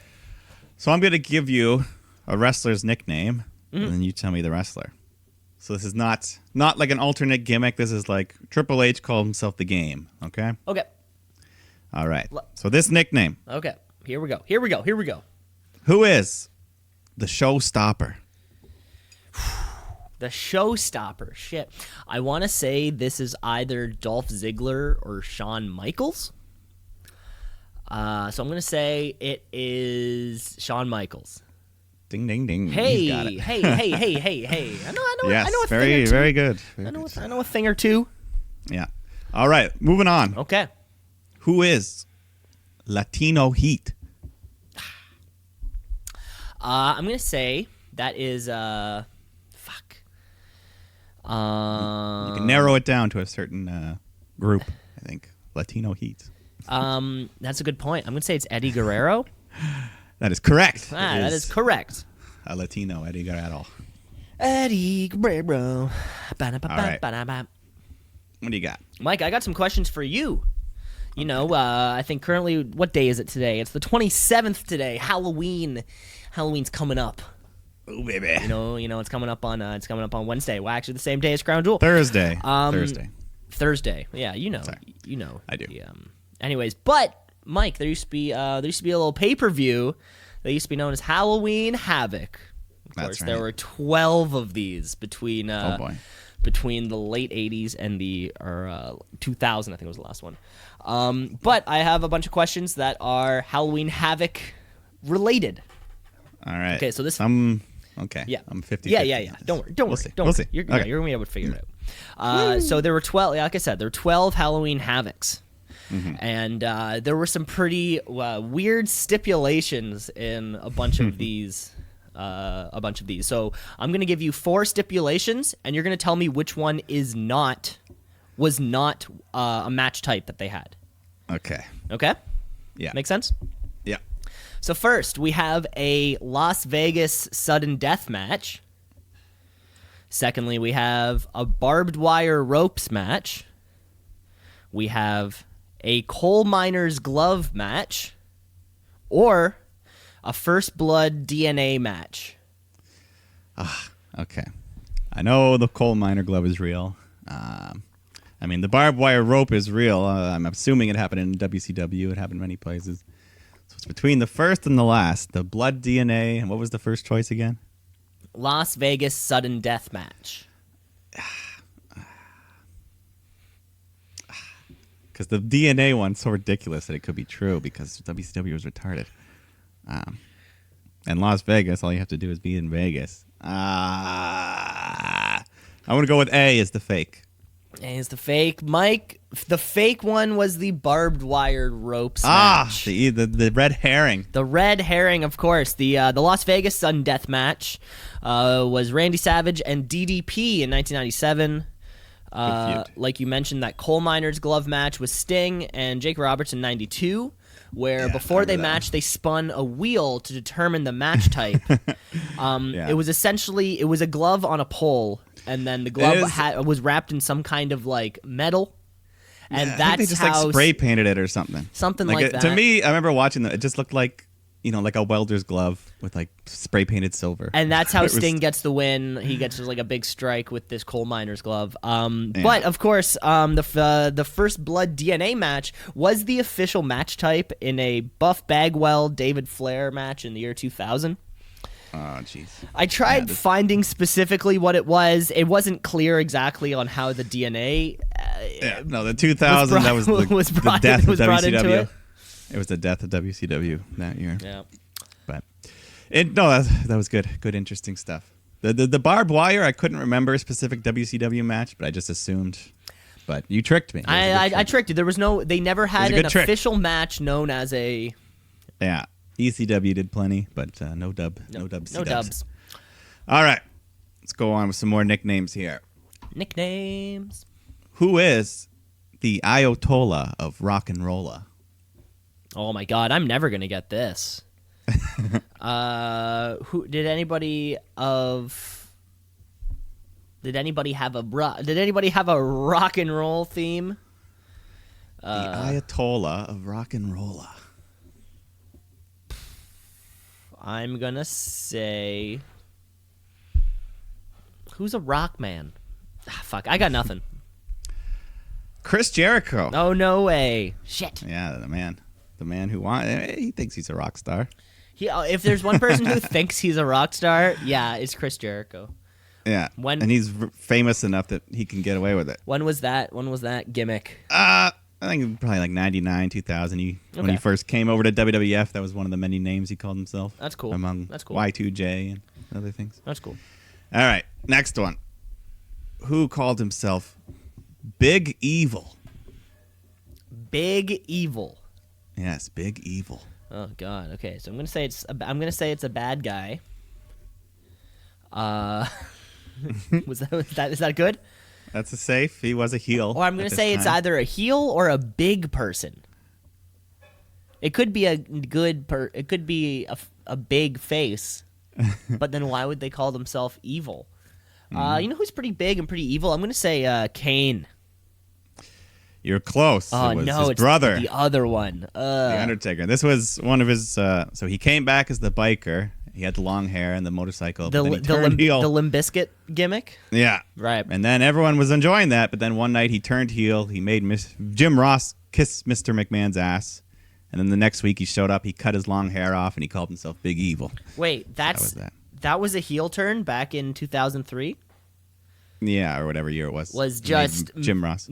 So I'm going to give you a wrestler's nickname, and then you tell me the wrestler. So this is not like an alternate gimmick. This is like Triple H called himself the Game. Okay. Okay. All right. So this nickname. Okay. Here we go. Here we go. Here we go. Who is the showstopper? The showstopper. Shit. I want to say this is either Dolph Ziggler or Shawn Michaels. So I'm going to say it is Shawn Michaels. Ding, ding, ding. Hey, He's got it. hey. I know. Yes, I know a very, thing or two. very good. Very I know. good. I know a thing or two. Yeah. All right. Moving on. Okay. Who is Latino Heat? I'm gonna say that is fuck. You can narrow it down to a certain group, I think. Latino Heat. That's a good point. I'm gonna say it's Eddie Guerrero. That is correct. That is correct. A Latino, Eddie Guerrero. Eddie Guerrero. right. What do you got? Mike, I got some questions for you. You know, I think currently, what day is it today? It's the 27th today. Halloween's coming up. Oh, baby. You know, it's coming up on Wednesday. Well, actually, the same day as Crown Jewel. Thursday. Um, Thursday. Thursday. Yeah, you know. Sorry. You know. I do. Anyways, but Mike, there used to be a little pay-per-view that used to be known as Halloween Havoc. Of That's course, right. there were 12 of these between Oh boy. between the late 80s and the 2000, I think was the last one. But I have a bunch of questions that are Halloween Havoc related. All right. Okay, so this- Okay. Yeah. I'm 50. Yeah. Don't worry. We'll see. Don't We'll worry. see. You're Okay. going to be able to figure it out. So there were 12, like I said, there were 12 Halloween Havocs. Mm-hmm. And there were some pretty weird stipulations in a bunch of these. So I'm going to give you 4 stipulations, and you're going to tell me which one was not a match type that they had. Okay. Okay? Yeah. Make sense? Yeah. So first, we have a Las Vegas sudden death match. Secondly, we have a barbed wire ropes match. We have a coal miner's glove match. Or a first blood DNA match. Okay. I know the coal miner glove is real. I mean, the barbed wire rope is real. I'm assuming it happened in WCW. It happened many places. So it's between the first and the last. The blood DNA. And what was the first choice again? Las Vegas sudden death match. Because the DNA one's so ridiculous that it could be true because WCW was retarded. And Las Vegas, all you have to do is be in Vegas. I want to go with A as the fake. A is the fake. Mike, the fake one was the barbed wire ropes match. The red herring. The red herring, of course. The Las Vegas sudden death match was Randy Savage and DDP in 1997. feud. Like you mentioned, that coal miner's glove match was Sting and Jake Roberts in 92, where Yeah, before I they remember that matched, they spun a wheel to determine the match type. Yeah. It was essentially, it was a glove on a pole, and then the glove was wrapped in some kind of like metal. And I that's think they just how like spray painted it or something. Something like that. To me, I remember watching it just looked like, like a welder's glove with like spray painted silver. And that's how It was- Sting gets the win. He gets like a big strike with this coal miner's glove. But of course, the first blood DNA match was the official match type in a Buff Bagwell David Flair match in the year 2000. Oh, jeez. I tried finding specifically what it was. It wasn't clear exactly on how the DNA. Yeah, no, the 2000 that was the, was brought- the death was of brought WCW. into it. It was the death of WCW that year. Yeah. But that was good. Good, interesting stuff. The barbed wire, I couldn't remember a specific WCW match, but I just assumed. But you tricked me. It was a good I trick. tricked you. There was no. They never had a an good trick. official match known as a. Yeah, ECW did plenty, but no dub. No dubs. No dubs. All right, let's go on with some more nicknames here. Nicknames. Who is the Ayatollah of rock and rolla? Oh my God, I'm never gonna get this. Who did anybody have a rock and roll theme? The Ayatollah of rock and rolla. I'm gonna say, who's a rock man? Fuck, I got nothing. Chris Jericho. Oh no way! Shit. Yeah, the man who he thinks he's a rock star. If there's one person who thinks he's a rock star, yeah, it's Chris Jericho. Yeah, and he's famous enough that he can get away with it. When was that? When was that gimmick? I think probably like 99, 2000. When he first came over to WWF, that was one of the many names he called himself. That's cool. Among That's cool. Y2J and other things. That's cool. All right, next one. Who called himself Big Evil? Big Evil. Yes, Big Evil. Oh God. Okay, so I'm gonna say it's a bad guy. Is that good? That's a safe. He was a heel. Or I'm gonna at this say it's time. either a heel or a big person. It could be it could be a big face, but then why would they call themselves evil? You know who's pretty big and pretty evil? I'm gonna say Kane. You're close. Oh it was no, his it's brother, the other one. the Undertaker. This was one of his. So he came back as the biker, He had the long hair and the motorcycle. The but then he turned heel. the Limp Bizkit gimmick. Yeah. Right. And then everyone was enjoying that, but then one night he turned heel. He made Jim Ross kiss Mr. McMahon's ass. And then the next week he showed up, he cut his long hair off, and he called himself Big Evil. Wait, that was a heel turn back in 2003? Yeah, or whatever year it was. Was He just made Jim Ross.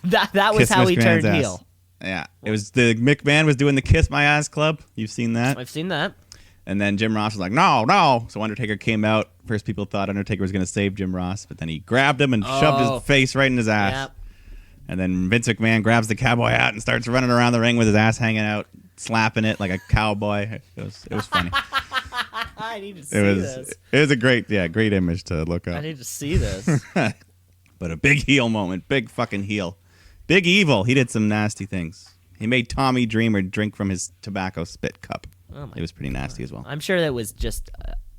that was Kiss how he McMahon's turned ass. heel. Yeah. It was the McMahon was doing the Kiss My Ass Club. You've seen that? I've seen that. And then Jim Ross was like, no, no. So Undertaker came out. First people thought Undertaker was going to save Jim Ross, but then he grabbed him and shoved his face right in his ass. Yep. And then Vince McMahon grabs the cowboy hat and starts running around the ring with his ass hanging out, slapping it like a cowboy. It was funny. I need to see this. It was a great image to look I up. need to see this. But a big heel moment, big fucking heel. Big Evil, he did some nasty things. He made Tommy Dreamer drink from his tobacco spit cup. Oh my It was pretty nasty as well. I'm sure that was just.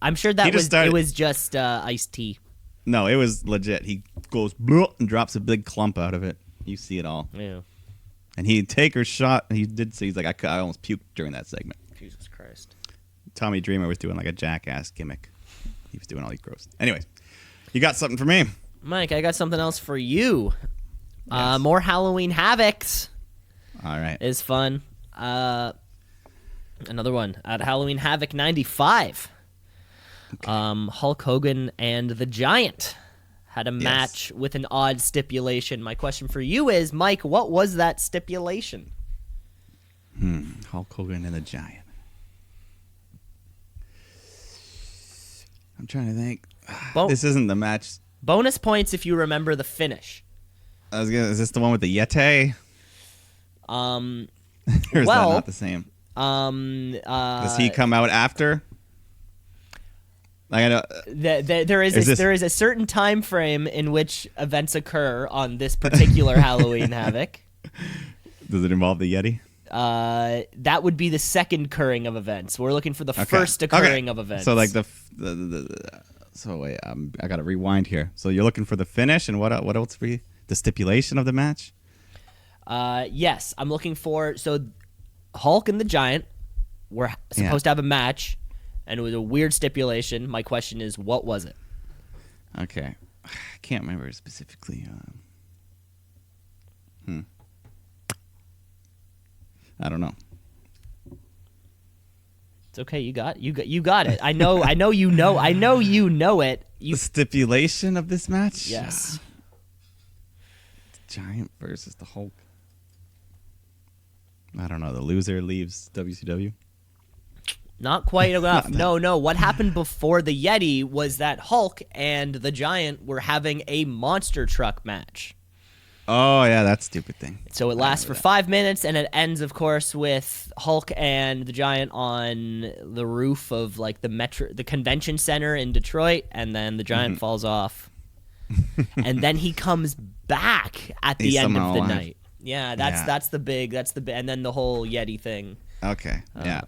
I'm sure that it was just iced tea. No, it was legit. He goes "Bleh," and drops a big clump out of it. You see it all. Yeah. And Taker's shot. He did say he's like I almost puked during that segment. Jesus Christ. Tommy Dreamer was doing like a jackass gimmick. He was doing all these gross. Anyways, you got something for me? Mike, I got something else for you. Yes. More Halloween Havocs All right. is fun. Another one at Halloween Havoc 95. Hulk Hogan and the Giant had a match with an odd stipulation. My question for you is, Mike, what was that stipulation? Hulk Hogan and the Giant. I'm trying to think. This isn't the match. Bonus points if you remember the finish. Is this the one with the Yeti? Or is that not the same? Does he come out after? Like I know, there is a certain time frame in which events occur on this particular Halloween Havoc. Does it involve the Yeti? That would be the second occurring of events. We're looking for the first occurring of events. So like so wait, I got to rewind here. So you're looking for the finish, and what else for you? The stipulation of the match? Yes, I'm looking for. So Hulk and the Giant were supposed to have a match, and it was a weird stipulation. My question is, what was it? Okay, I can't remember specifically. I don't know. It's okay. You got it. I know you know it. The stipulation of this match? Yes. The Giant versus the Hulk. I don't know. The loser leaves WCW. Not quite enough. No. What happened before the Yeti was that Hulk and the Giant were having a monster truck match. Oh, yeah, that stupid thing. So it lasts for 5 minutes, and it ends, of course, with Hulk and the Giant on the roof of like the convention center in Detroit, and then the Giant falls off, and then he comes back at the end of the night. Yeah, that's the big, and then the whole Yeti thing. Okay, yeah.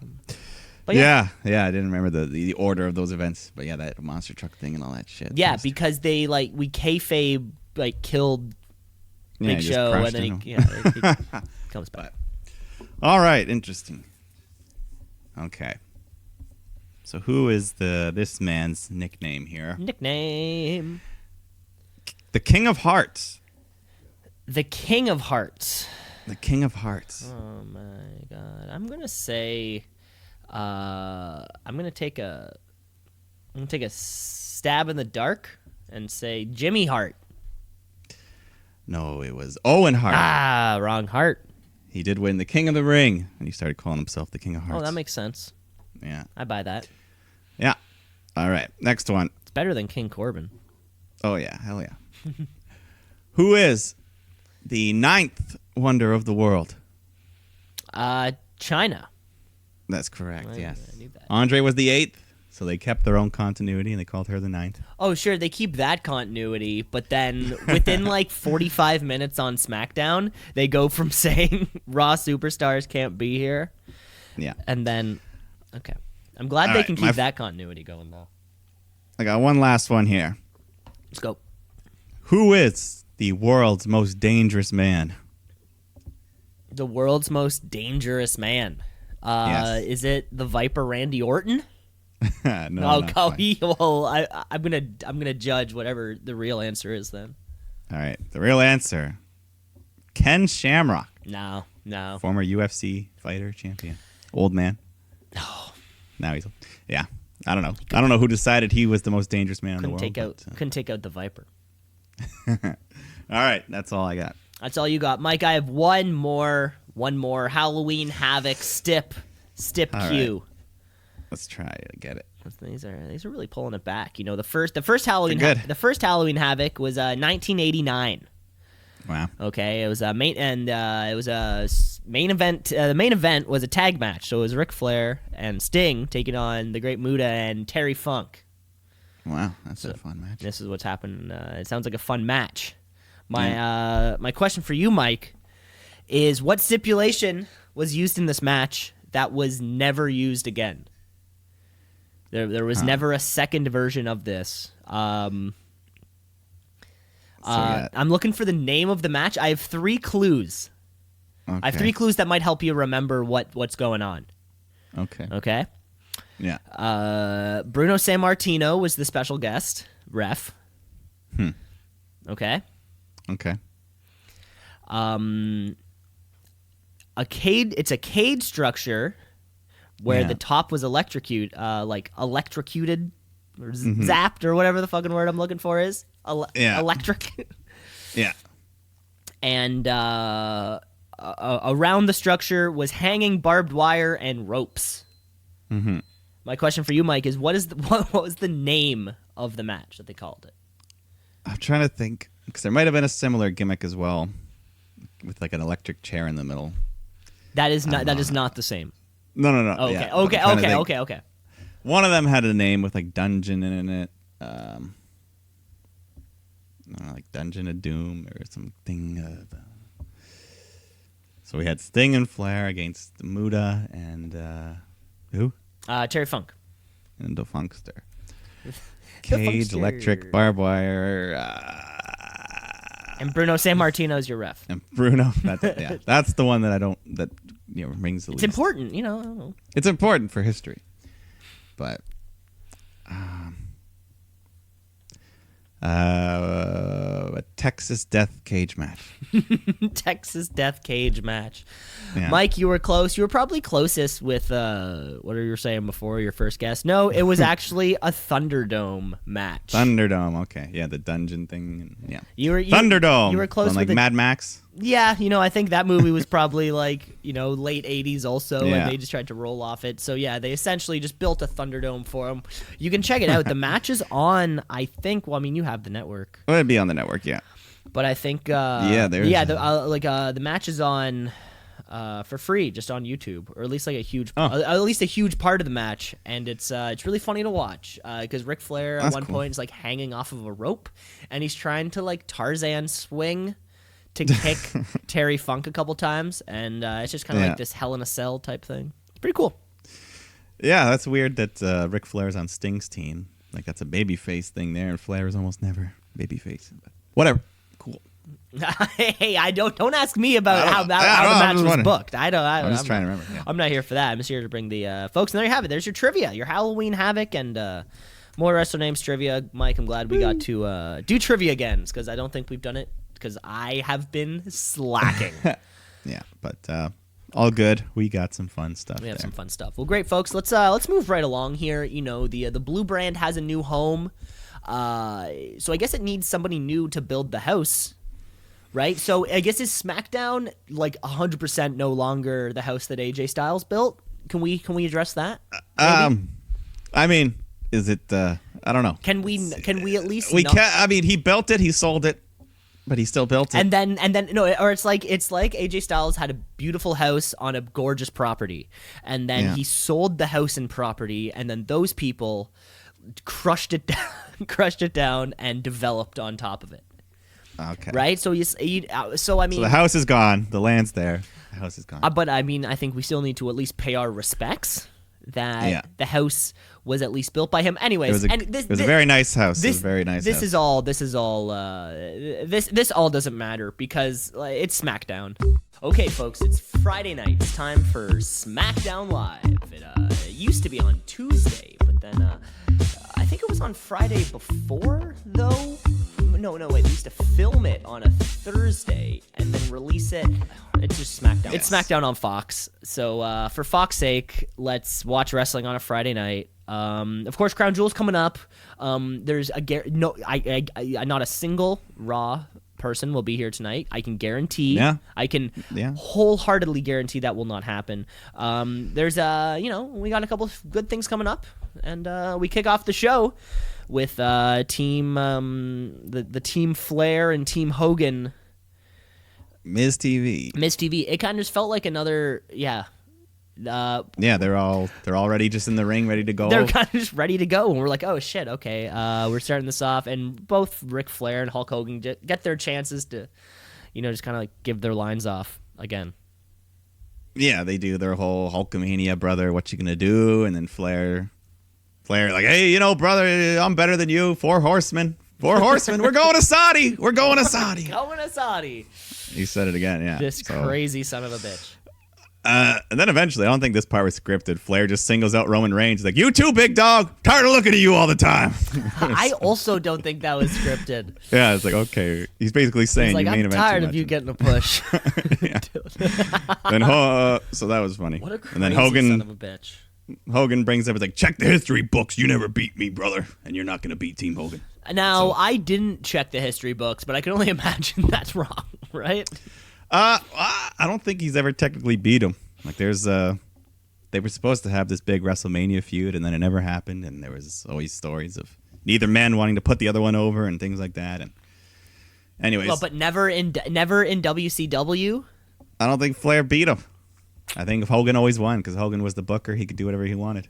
But yeah, I didn't remember the order of those events, but yeah, that monster truck thing and all that shit. Yeah, because they we kayfabe killed Big he Show, and then he comes back. All right, interesting. Okay, so who is this man's nickname here? Nickname. The King of Hearts. The King of Hearts. The King of Hearts. Oh my God! I'm gonna say, I'm gonna take a stab in the dark and say Jimmy Hart. No, it was Owen Hart. Ah, wrong Hart. He did win the King of the Ring, and he started calling himself the King of Hearts. Oh, that makes sense. Yeah. I buy that. Yeah. All right, next one. It's better than King Corbin. Oh, yeah, hell yeah. Who is the 9th wonder of the world? China. That's correct, yes. I knew that. Andre was the 8th, so they kept their own continuity, and they called her the 9th. Oh, sure, they keep that continuity, but then within 45 minutes on SmackDown, they go from saying Raw superstars can't be here. Yeah. And then, okay. I'm glad they can keep that continuity going, though. I got one last one here. Let's go. Who is the world's most dangerous man? The world's most dangerous man. Yes. Is it the Viper Randy Orton? No, not quite. I'm gonna judge whatever the real answer is then. All right, the real answer: Ken Shamrock, No. former UFC fighter, champion, old man. No. Now he's yeah. I don't know. I don't know who decided he was the most dangerous man in the world. Couldn't take out the Viper. All right, that's all I got. That's all you got, Mike. I have one more Halloween Havoc Stip All Q. right. Let's try to get it. These are really pulling it back. You know, the first Halloween They're good. the first Halloween Havoc was 1989. Wow. Okay, it was a main event. The main event was a tag match, so it was Ric Flair and Sting taking on the Great Muta and Terry Funk. Wow, that's a fun match. This is what's happened. It sounds like a fun match. My question for you, Mike, is what stipulation was used in this match that was never used again? There was never a second version of this. I'm looking for the name of the match. I have 3 clues. Okay. I have 3 clues that might help you remember what's going on. Okay. Okay? Yeah. Bruno Sammartino was the special guest ref. Okay? Okay. It's a cage structure where the top was electrocuted or zapped or whatever the fucking word I'm looking for is. Electric. Yeah. And around the structure was hanging barbed wire and ropes. Mm-hmm. My question for you, Mike, is what was the name of the match that they called it? I'm trying to think because there might have been a similar gimmick as well, with like an electric chair in the middle. That is not the same. No. Okay, yeah, okay. One of them had a name with like Dungeon in it, like Dungeon of Doom or something. So we had Sting and Flair against Muta and who? Terry Funk. And the Funkster. Cage, Funkster. electric, barbed wire. And Bruno Sammartino is your ref. And Bruno. That's the one that rings the least. It's important, I don't know. It's important for history. But a Texas Death Cage match. Texas Death Cage match. Yeah. Mike, you were close. You were probably closest with what you were saying before your first guess. No, it was actually a Thunderdome match. Thunderdome, okay. Yeah, the dungeon thing. Yeah. Thunderdome. You were close like with Mad Max. Yeah, I think that movie was probably like, late 80s also, Yeah. and they just tried to roll off it. So, yeah, they essentially just built a Thunderdome for them. You can check it out. The match is on, I think, you have the network. Oh, it'd be on the network, yeah. But I think, the match is on for free, just on YouTube, or at least like a huge part of the match, and it's really funny to watch because Ric Flair at one point is like hanging off of a rope, and he's trying to like Tarzan swing to kick Terry Funk a couple times, and it's just kind of like this Hell in a Cell type thing. It's pretty cool. Yeah, that's weird that Ric Flair's on Sting's team. Like that's a babyface thing there, and Flair is almost never babyface. But whatever, cool. Hey, don't ask me about how the match was booked. I'm just trying to remember. Yeah. I'm not here for that. I'm just here to bring the folks. And there you have it. There's your trivia, your Halloween Havoc, and more wrestler names trivia. Mike, I'm glad we got to do trivia again because I don't think we've done it because I have been slacking. Yeah, but all good. We got some fun stuff. We have some fun stuff. Well, great, folks. Let's move right along here. The Blue brand has a new home, so I guess it needs somebody new to build the house. Right, so I guess is SmackDown like 100% no longer the house that AJ Styles built? Can we address that? I mean, is it? I don't know. Can we at least? We can. I mean, he built it. He sold it, but he still built it. And then no, or it's like AJ Styles had a beautiful house on a gorgeous property, and then he sold the house and property, and then those people crushed it down, and developed on top of it. Okay. Right. So so I mean, so the house is gone. The land's there. The house is gone. But I mean, I think we still need to at least pay our respects that the house was at least built by him. Anyways, it was a very nice house. It was a very nice. This is all. This all doesn't matter because it's SmackDown. Okay, folks, it's Friday night. It's time for SmackDown Live. It used to be on Tuesday, but then I think it was on Friday before, though. No, wait. We used to film it on a Thursday and then release it. It's just SmackDown. It's SmackDown on Fox. So for Fox's sake, let's watch wrestling on a Friday night. Of course, Crown Jewel's coming up. There's not a single Raw person will be here tonight. I can guarantee. Yeah. I can wholeheartedly guarantee that will not happen. There's we got a couple of good things coming up, and we kick off the show with team the Team Flair and Team Hogan. Miz TV. It kind of just felt like another they're already just in the ring, ready to go. They're kind of just ready to go, and we're like, oh shit, okay, we're starting this off, and both Ric Flair and Hulk Hogan get their chances to, just kind of like give their lines off again. Yeah, they do their whole Hulkamania, brother, what you gonna do? And then Flair like, hey, brother, I'm better than you. Four horsemen, we're going to Saudi. Going to Saudi. He said it again, yeah. This crazy son of a bitch. And then eventually, I don't think this part was scripted. Flair just singles out Roman Reigns. Like, you too, big dog. Tired of looking at you all the time. I also don't think that was scripted. Yeah, it's like, okay. He's basically saying, like, you main I'm event tired too of much. you getting a push. Then, so that was funny. What a crazy and then Hogan, son of a bitch. Hogan brings up, it's like, check the history books. You never beat me, brother. And you're not going to beat Team Hogan. Now, I didn't check the history books, but I can only imagine that's wrong, right? I don't think he's ever technically beat him. Like, they were supposed to have this big WrestleMania feud, and then it never happened, and there was always stories of neither man wanting to put the other one over and things like that. And anyways, well, but never in WCW. I don't think Flair beat him. I think if Hogan always won because Hogan was the booker, he could do whatever he wanted.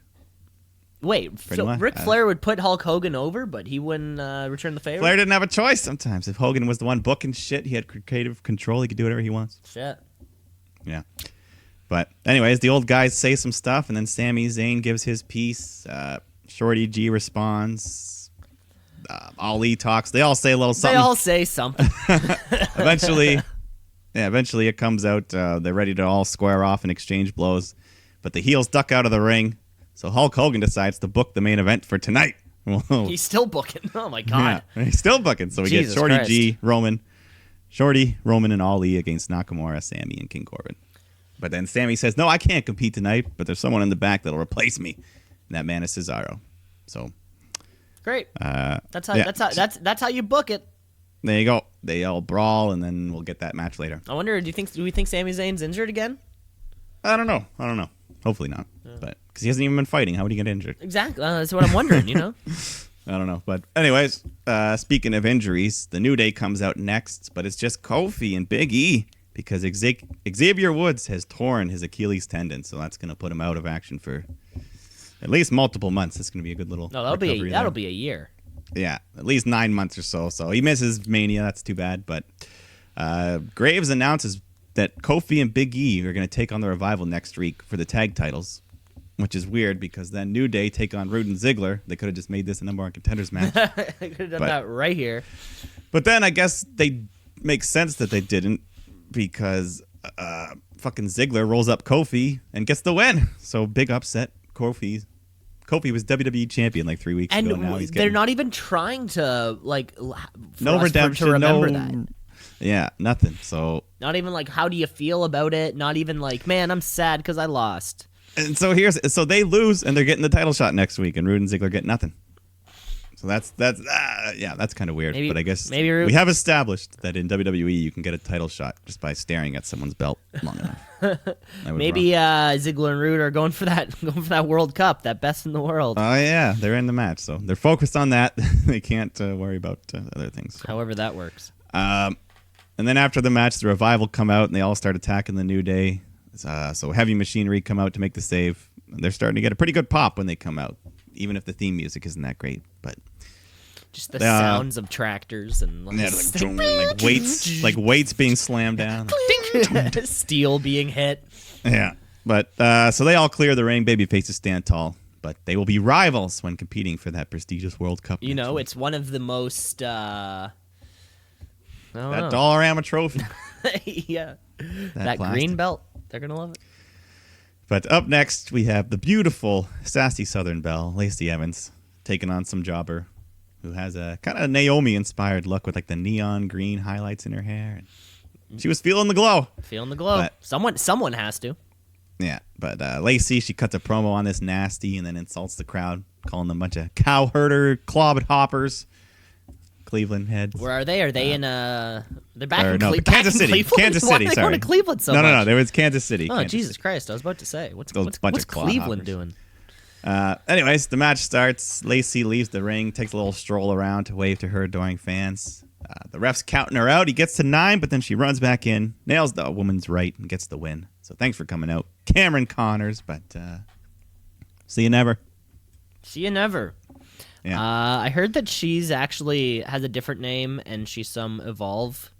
Wait, so Ric Flair would put Hulk Hogan over, but he wouldn't return the favor? Flair didn't have a choice sometimes. If Hogan was the one booking shit, he had creative control. He could do whatever he wants. Shit. Yeah. But anyways, the old guys say some stuff, and then Sami Zayn gives his piece. Shorty G responds. Ali talks. They all say a little something. They all say something. Eventually it comes out. They're ready to all square off and exchange blows. But the heels duck out of the ring. So Hulk Hogan decides to book the main event for tonight. He's still booking. Oh, my God. Yeah, he's still booking. So we Jesus get Shorty Christ. G, Roman, and Ali against Nakamura, Sami, and King Corbin. But then Sami says, no, I can't compete tonight, but there's someone in the back that'll replace me. And that man is Cesaro. So great. That's how you book it. there you go. They all brawl, and then we'll get that match later. I wonder, do we think Sami Zayn's injured again? I don't know. Hopefully not. But because he hasn't even been fighting, how would he get injured? Exactly. That's what I'm wondering, I don't know. But anyways, speaking of injuries, the New Day comes out next, but it's just Kofi and Big E because Xavier Woods has torn his Achilles tendon, so that's going to put him out of action for at least multiple months. It's going to be a good little that'll be a year. Yeah, at least 9 months or so. So he misses Mania. That's too bad. But Graves announces that Kofi and Big E are going to take on the Revival next week for the tag titles, which is weird because then New Day take on Rude and Ziggler. They could have just made this a number one contenders match. They could have done that right here. But then I guess they make sense that they didn't because fucking Ziggler rolls up Kofi and gets the win. So big upset. Kofi was WWE champion like 3 weeks ago. And Now they're not even trying to no redemption. To remember no, that. Yeah, nothing. So not even how do you feel about it? Not even man, I'm sad because I lost. And so they lose and they're getting the title shot next week, and Rude and Ziggler get nothing. So that's kind of weird. But I guess we have established that in WWE you can get a title shot just by staring at someone's belt long enough. Maybe Ziggler and Rude are going for that World Cup, that best in the world. Oh yeah, they're in the match, so they're focused on that. They can't worry about other things. So. However that works. And then after the match, the Revival come out and they all start attacking the New Day. So Heavy Machinery come out to make the save. They're starting to get a pretty good pop when they come out, even if the theme music isn't that great. But just the sounds of tractors and weights being slammed down, steel being hit. Yeah, but so they all clear the ring. Babyfaces stand tall, but they will be rivals when competing for that prestigious World Cup. It's one of the most that Dollarama trophy. Yeah, that plastic. green belt. They're gonna love it. But up next, we have the beautiful, sassy Southern Belle, Lacey Evans, taking on some jobber who has a kind of Naomi-inspired look with like the neon green highlights in her hair. And she was feeling the glow. Feeling the glow. But, someone has to. Yeah, but Lacey, she cuts a promo on this nasty and then insults the crowd, calling them a bunch of cow herder, clobbered Cleveland heads. Where are they? Are they in they're back in Kansas City. Cleveland? Kansas Why City, are they sorry. going to Cleveland so no, much? No, there was Kansas City. Oh, Kansas Jesus City. Christ. I was about to say. What's bunch of Cleveland clodhoppers. doing? Anyways, the match starts. Lacey leaves the ring, takes a little stroll around to wave to her adoring fans. The ref's counting her out. He gets to 9, but then she runs back in, nails the woman's right, and gets the win. So thanks for coming out, Cameron Connors, but see you never. See you never. Yeah. I heard that she's actually has a different name and she's some Evolve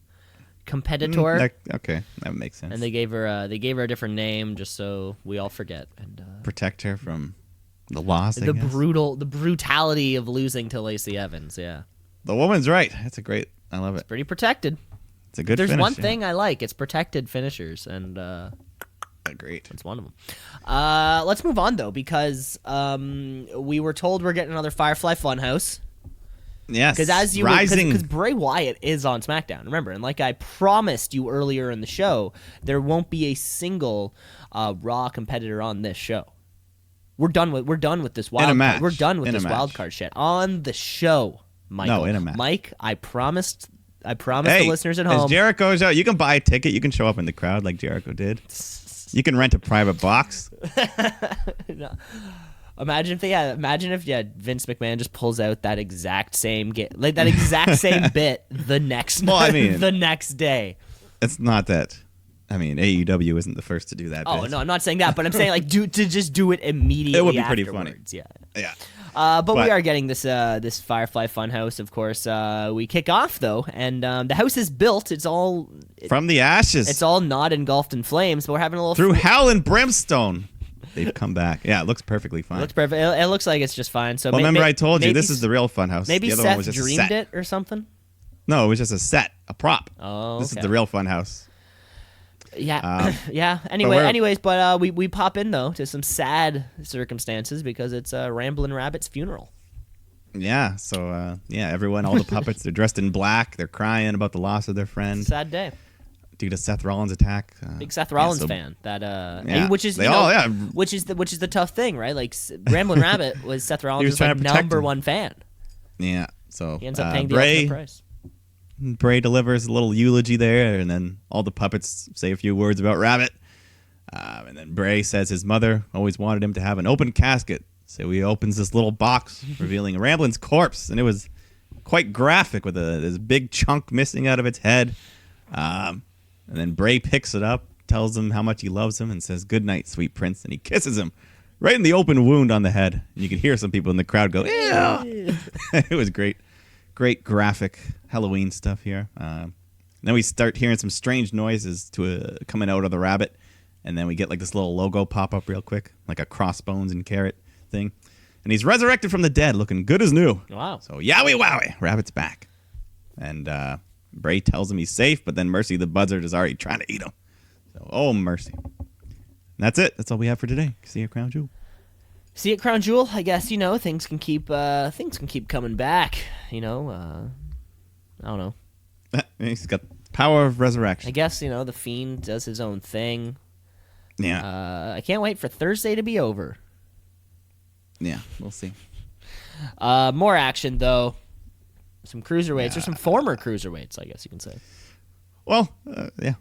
competitor. Okay, that makes sense. And they gave her a different name just so we all forget and protect her from the loss. I guess. the brutality of losing to Lacey Evans. Yeah, the woman's right. That's a great. I love it. pretty protected. It's a good. There's finish, one yeah. thing I like. It's protected finishers, and Great. it's one of them. Let's move on though, because we were told we're getting another Firefly Funhouse. Yes. Because as you rising, because Bray Wyatt is on SmackDown, remember, and like I promised you earlier in the show, there won't be a single Raw competitor on this show. We're done with this wild match. card. We're done with In a this match. wild card shit on the show, Michael. No, in a match. Mike, I promised hey, the listeners at home. As Jericho's out, you can buy a ticket. You can show up in the crowd like Jericho did. You can rent a private box. No. Imagine if Vince McMahon just pulls out that exact same bit the next the next day. It's not that. I mean, AEW isn't the first to do that. Oh bit. no, I'm not saying that, but I'm saying like to just do it immediately. It would be pretty funny. afterwards. Yeah. Yeah. But we are getting this this Firefly Funhouse, of course. We kick off though, and the house is built. It's all From the ashes. It's all not engulfed in flames, but we're having a little through hell and brimstone. They've come back. Yeah, it looks perfectly fine. It looks perfect. It looks like it's just fine. So Well, remember I told you maybe this is the real Funhouse. Maybe the other one Seth was just a dreamed set. it or something. No, it was just a set, a prop. Oh, This is okay. the real Funhouse. Yeah, yeah. But we pop in though to some sad circumstances because it's Ramblin' Rabbit's funeral. Yeah, so everyone, all the puppets, they're dressed in black. They're crying about the loss of their friend Sad day. due to Seth Rollins' attack. Big Seth Rollins so- fan. That Yeah, which is they all, yeah. which is the tough thing, right? Like Ramblin' Rabbit was Seth Rollins' trying like, to protect number him. one fan. Yeah, so He ends up paying the ultimate price. Bray delivers a little eulogy there, and then all the puppets say a few words about Rabbit. And then Bray says his mother always wanted him to have an open casket. So he opens this little box, revealing Ramblin's corpse, and it was quite graphic with this big chunk missing out of its head. And then Bray picks it up, tells him how much he loves him, and says, "Good night, sweet prince," and he kisses him right in the open wound on the head. And you can hear some people in the crowd go, "Ew!" It was great. Great graphic Halloween stuff here. Then we start hearing some strange noises coming out of the rabbit, and then we get like this little logo pop up real quick, like a crossbones and carrot thing. And he's resurrected from the dead, looking good as new. Wow. So yowie wowie, Rabbit's back. And Bray tells him he's safe, but then Mercy the buzzard is already trying to eat him. So oh Mercy. And that's it. That's all we have for today. See you, Crown Jewel. See at Crown Jewel, I guess things can keep coming back. I don't know. He's got the power of resurrection. I guess the Fiend does his own thing. Yeah. I can't wait for Thursday to be over. Yeah, we'll see. More action though. Some cruiserweights or some former cruiserweights, I guess you can say. Well, yeah.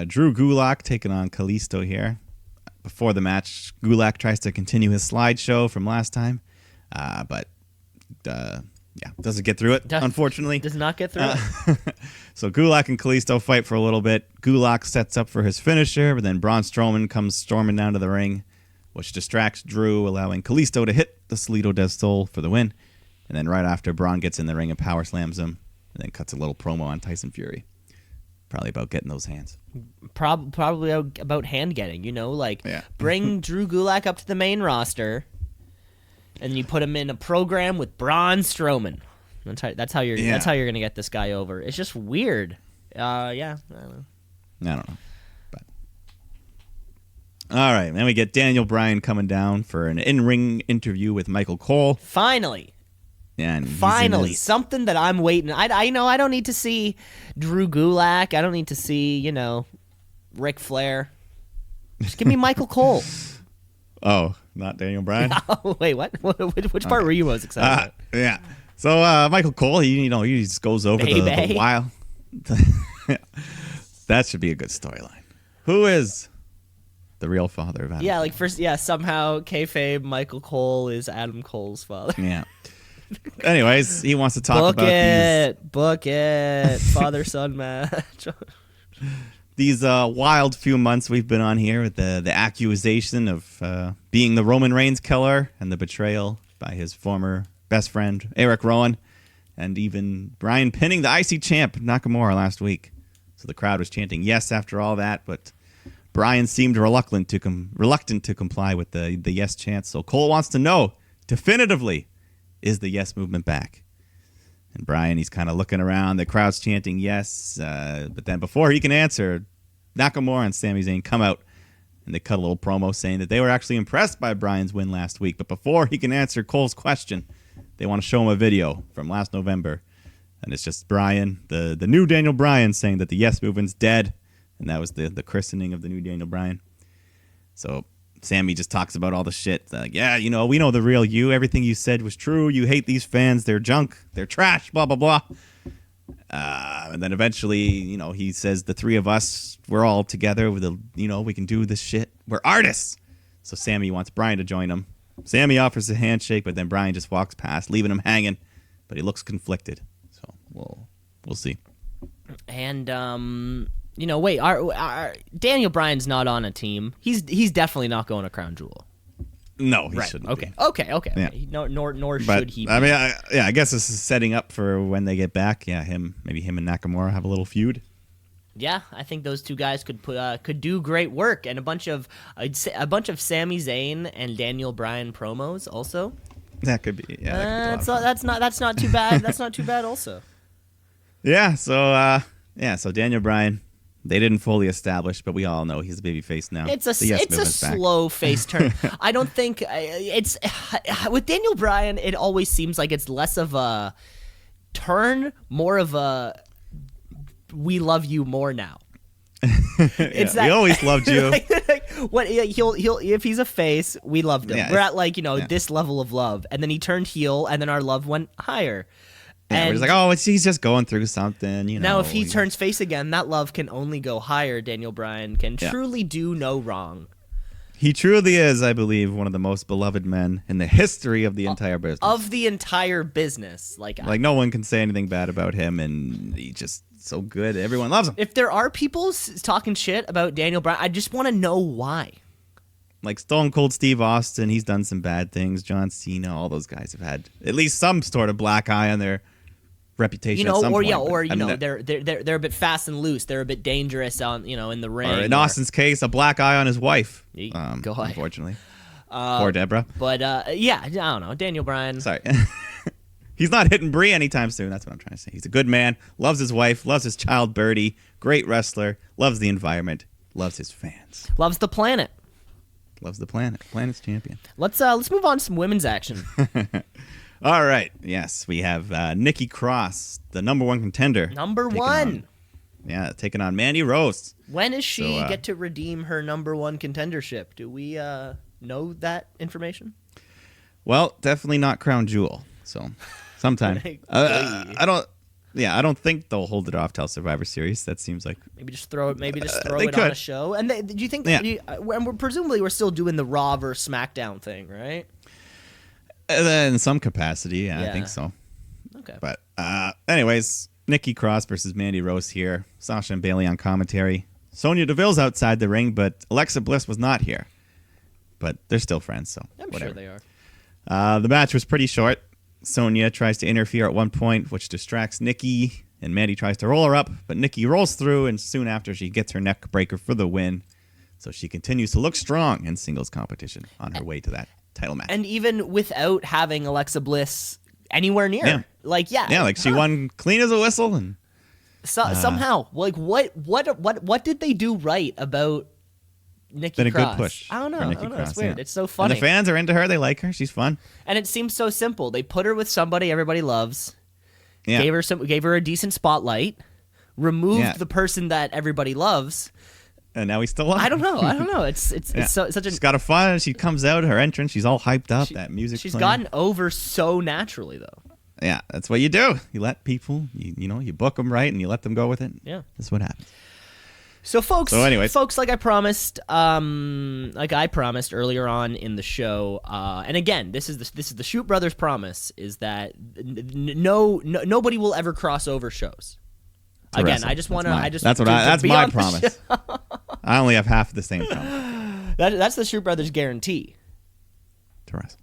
Drew Gulak taking on Kalisto here. Before the match, Gulak tries to continue his slideshow from last time, but doesn't get through it, unfortunately. Does not get through it. So Gulak and Kalisto fight for a little bit. Gulak sets up for his finisher, but then Braun Strowman comes storming down to the ring, which distracts Drew, allowing Kalisto to hit the Salido del Sol for the win. And then right after, Braun gets in the ring and power slams him, and then cuts a little promo on Tyson Fury. Probably about getting those hands. Probably about hand getting, Yeah. bring Drew Gulak up to the main roster, and you put him in a program with Braun Strowman. That's how you're gonna get this guy over. It's just weird. I don't know. I don't know. All right, then we get Daniel Bryan coming down for an in-ring interview with Michael Cole. Finally. Yeah, and he's in Finally, his- something that I'm waiting. I know I don't need to see Drew Gulak. I don't need to see, Ric Flair. Just give me Michael Cole. Oh, not Daniel Bryan? Oh, wait, what? Which part were you most excited about? Yeah. So Michael Cole, he just goes over the Baby. wild. That should be a good storyline. Who is the real father of Adam? Yeah, somehow kayfabe Michael Cole is Adam Cole's father. Yeah. Anyways, he wants to talk about Book it. Father-son match. these wild few months we've been on here with the accusation of being the Roman Reigns killer and the betrayal by his former best friend, Eric Rowan, and even Bryan pinning the IC champ, Nakamura, last week. So the crowd was chanting yes after all that, but Bryan seemed reluctant to comply with the yes chant. So Cole wants to know definitively, is the yes movement back? And Bryan, he's kind of looking around. The crowd's chanting yes. But then before he can answer, Nakamura and Sami Zayn come out and they cut a little promo saying that they were actually impressed by Bryan's win last week. But before he can answer Cole's question, they want to show him a video from last November. And it's just Bryan, the new Daniel Bryan, saying that the yes movement's dead. And that was the christening of the new Daniel Bryan. So Sammy just talks about all the shit. Like, yeah, we know the real you. Everything you said was true. You hate these fans. They're junk. They're trash, blah, blah, blah. And then eventually, he says the three of us, we're all together. With we can do this shit. We're artists. So Sammy wants Bryan to join him. Sammy offers a handshake, but then Bryan just walks past, leaving him hanging. But he looks conflicted. So we'll see. And wait, our Daniel Bryan's not on a team. He's definitely not going to Crown Jewel. No, he Right. shouldn't. Okay. be. Okay. Yeah. Nor But, should he be. I mean, I guess this is setting up for when they get back. Yeah, maybe him and Nakamura have a little feud. Yeah, I think those two guys could do great work, and a bunch of Sami Zayn and Daniel Bryan promos also. That could be. Yeah, that could be a lot of fun. That's not too bad. That's not too bad also. Yeah. So Daniel Bryan, they didn't fully establish, but we all know he's a babyface now. It's The yes a movement's back. slow face turn. I don't think it's with Daniel Bryan. It always seems like it's less of a turn, more of a we love you more now. It's we always loved you. he'll if he's a face, we loved him. Yeah, We're at this level of love, and then he turned heel, and then our love went higher. Yeah, we're just like, he's just going through something. Now, if he turns face again, that love can only go higher. Daniel Bryan can truly do no wrong. He truly is, I believe, one of the most beloved men in the history of the entire business. Of the entire business, like no one can say anything bad about him, and he's just so good. Everyone loves him. if there are people talking shit about Daniel Bryan, I just want to know why. Like Stone Cold Steve Austin, he's done some bad things. John Cena, all those guys have had at least some sort of black eye on their reputation. At some point. They're a bit fast and loose. They're a bit dangerous in the ring. Or in Austin's case, a black eye on his wife. Go ahead. Unfortunately, poor Deborah. But I don't know. Daniel Bryan. Sorry. He's not hitting Brie anytime soon. That's what I'm trying to say. He's a good man, loves his wife, loves his child Birdie, great wrestler, loves the environment, loves his fans, Loves the planet. loves the planet. Planet's champion. Let's move on to some women's action. All right. Yes, we have Nikki Cross, the number one contender. Number taking one. Taking on Mandy Rose. When does she So, get to redeem her number one contendership? Do we know that information? Well, definitely not Crown Jewel. So, sometime. I don't think they'll hold it off till Survivor Series. That seems like Maybe just throw it. Maybe just throw they it on could. a show. And do you think? Yeah. And we're still doing the Raw versus SmackDown thing, right? in some capacity. Yeah, Yeah. I think so. Okay. But anyways, Nikki Cross versus Mandy Rose here. Sasha and Bailey on commentary. Sonya Deville's outside the ring, but Alexa Bliss was not here. But they're still friends, so I'm whatever. sure they are. The match was pretty short. Sonya tries to interfere at one point, which distracts Nikki, and Mandy tries to roll her up, but Nikki rolls through, and soon after she gets her neck breaker for the win. So she continues to look strong in singles competition on her way to that title match. And even without having Alexa Bliss anywhere near, Yeah. like she won clean as a whistle, and somehow, like what did they do right about Nikki been a Cross. good push. I don't know. for Nikki It's Cross, weird. yeah. It's so funny. And the fans are into her. They like her. She's fun. And it seems so simple. They put her with somebody everybody loves. Yeah. Gave her a decent spotlight. Removed Yeah. the person that everybody loves. And now we still love her. I don't know. It's Yeah. such a. She's got a fun. She comes out. Her entrance. She's all hyped up. That music. She's playing. gotten over so naturally though. Yeah, that's what you do. You let people. You book them right, and you let them go with it. Yeah. That's what happens. So folks, anyways. like I promised earlier on in the show, and again, this is the Shoot Brothers promise is that nobody will ever cross over shows. To Again, wrestle. I just want to. That's my promise. I only have half the same promise That's the Shoot Brothers guarantee. to wrestle.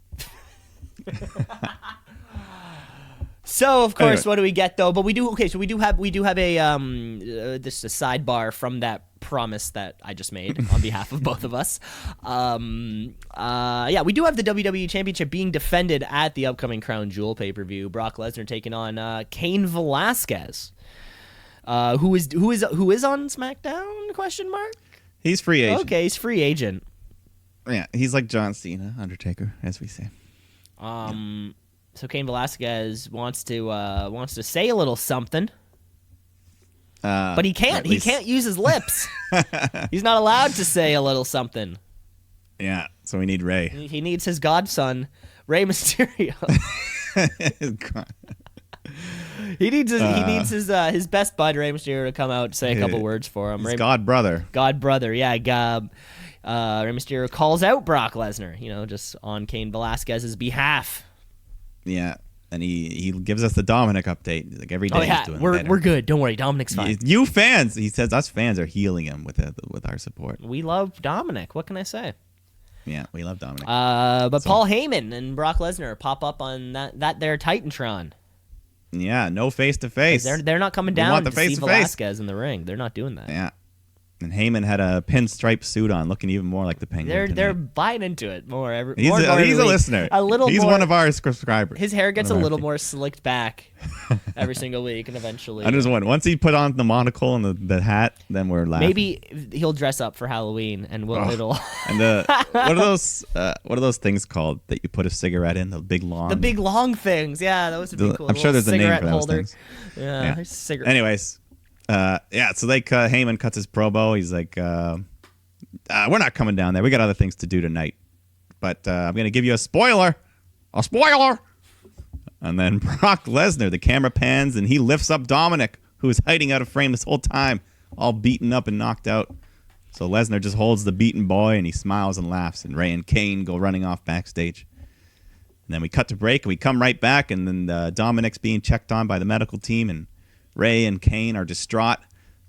So of course, Anyway. what do we get though? But we do okay. So we do have a just a sidebar from that promise that I just made on behalf of both of us. Yeah, we do have the WWE Championship being defended at the upcoming Crown Jewel pay-per-view. Brock Lesnar taking on Cain Velasquez, who is on SmackDown? Question mark. He's free agent. Okay, he's free agent. Yeah, he's like John Cena, Undertaker, as we say. So Cain Velasquez wants to say a little something, but he can't. He can't use his lips. He's not allowed to say a little something. Yeah, so we need Ray. He needs his godson, Rey Mysterio. he needs his best bud, Rey Mysterio, to come out and say a couple words for him. His god brother. God brother, yeah. Rey Mysterio calls out Brock Lesnar, just on Cain Velasquez's behalf. Yeah, and he gives us the Dominic update like every day. Oh yeah, he's doing we're better. good. Don't worry, Dominic's fine. You fans, he says, us fans are healing him with our support. We love Dominic. What can I say? Yeah, we love Dominic. But Paul Heyman and Brock Lesnar pop up on that there Titantron. Yeah, no face to face. They're not coming We want down the to see face-to-face. Velasquez in the ring. They're not doing that. Yeah, and Heyman had a pinstripe suit on, looking even more like the Penguin. They're tonight. buying into it more. He's more a every week. listener. A little. He's more, one of our subscribers. His hair gets a One of our little fans. more slicked back every single week, and eventually, I just want once he put on the monocle and the hat, then we're laughing. maybe he'll dress up for Halloween, and it'll. And what are those things called that you put a cigarette in? The big long. The big long things, yeah, those would be cool. I'm sure there's a name cigarette for those holder. things. Yeah, there's a cigarette. Anyways, yeah. So Heyman cuts his promo. He's like, "We're not coming down there. We got other things to do tonight." But I'm gonna give you a spoiler. A spoiler. And then Brock Lesnar, the camera pans, and he lifts up Dominic, who is hiding out of frame this whole time, all beaten up and knocked out. So Lesnar just holds the beaten boy, and he smiles and laughs, and Ray and Kane go running off backstage. And then we cut to break, and we come right back, and then Dominic's being checked on by the medical team, and Ray and Kane are distraught.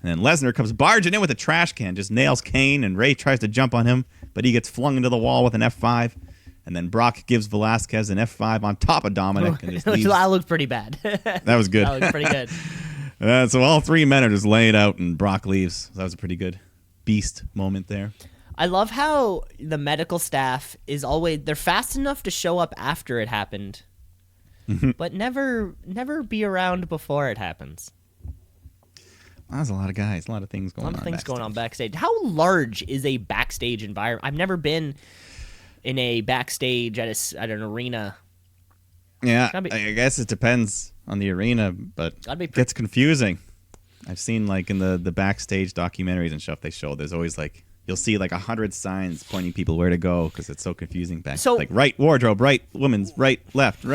And then Lesnar comes barging in with a trash can, just nails Kane, and Ray tries to jump on him, but he gets flung into the wall with an F5. And then Brock gives Velasquez an F5 on top of Dominic. And just leaves. That looked pretty bad. That was good. That looked pretty good. So all three men are just laying out, and Brock leaves. So that was a pretty good beast moment there. I love how the medical staff they're fast enough to show up after it happened, but never be around before it happens. That was a lot of guys, a lot of things going on. A lot of things backstage. going on backstage. How large is a backstage environment? I've never been in a backstage at an arena. Yeah, Gotta be- I guess it depends on the arena, but Gotta be it gets confusing. I've seen like in the backstage documentaries and stuff they show, there's always like, you'll see like 100 signs pointing people where to go because it's so confusing back. So- like right wardrobe, right women's, right left.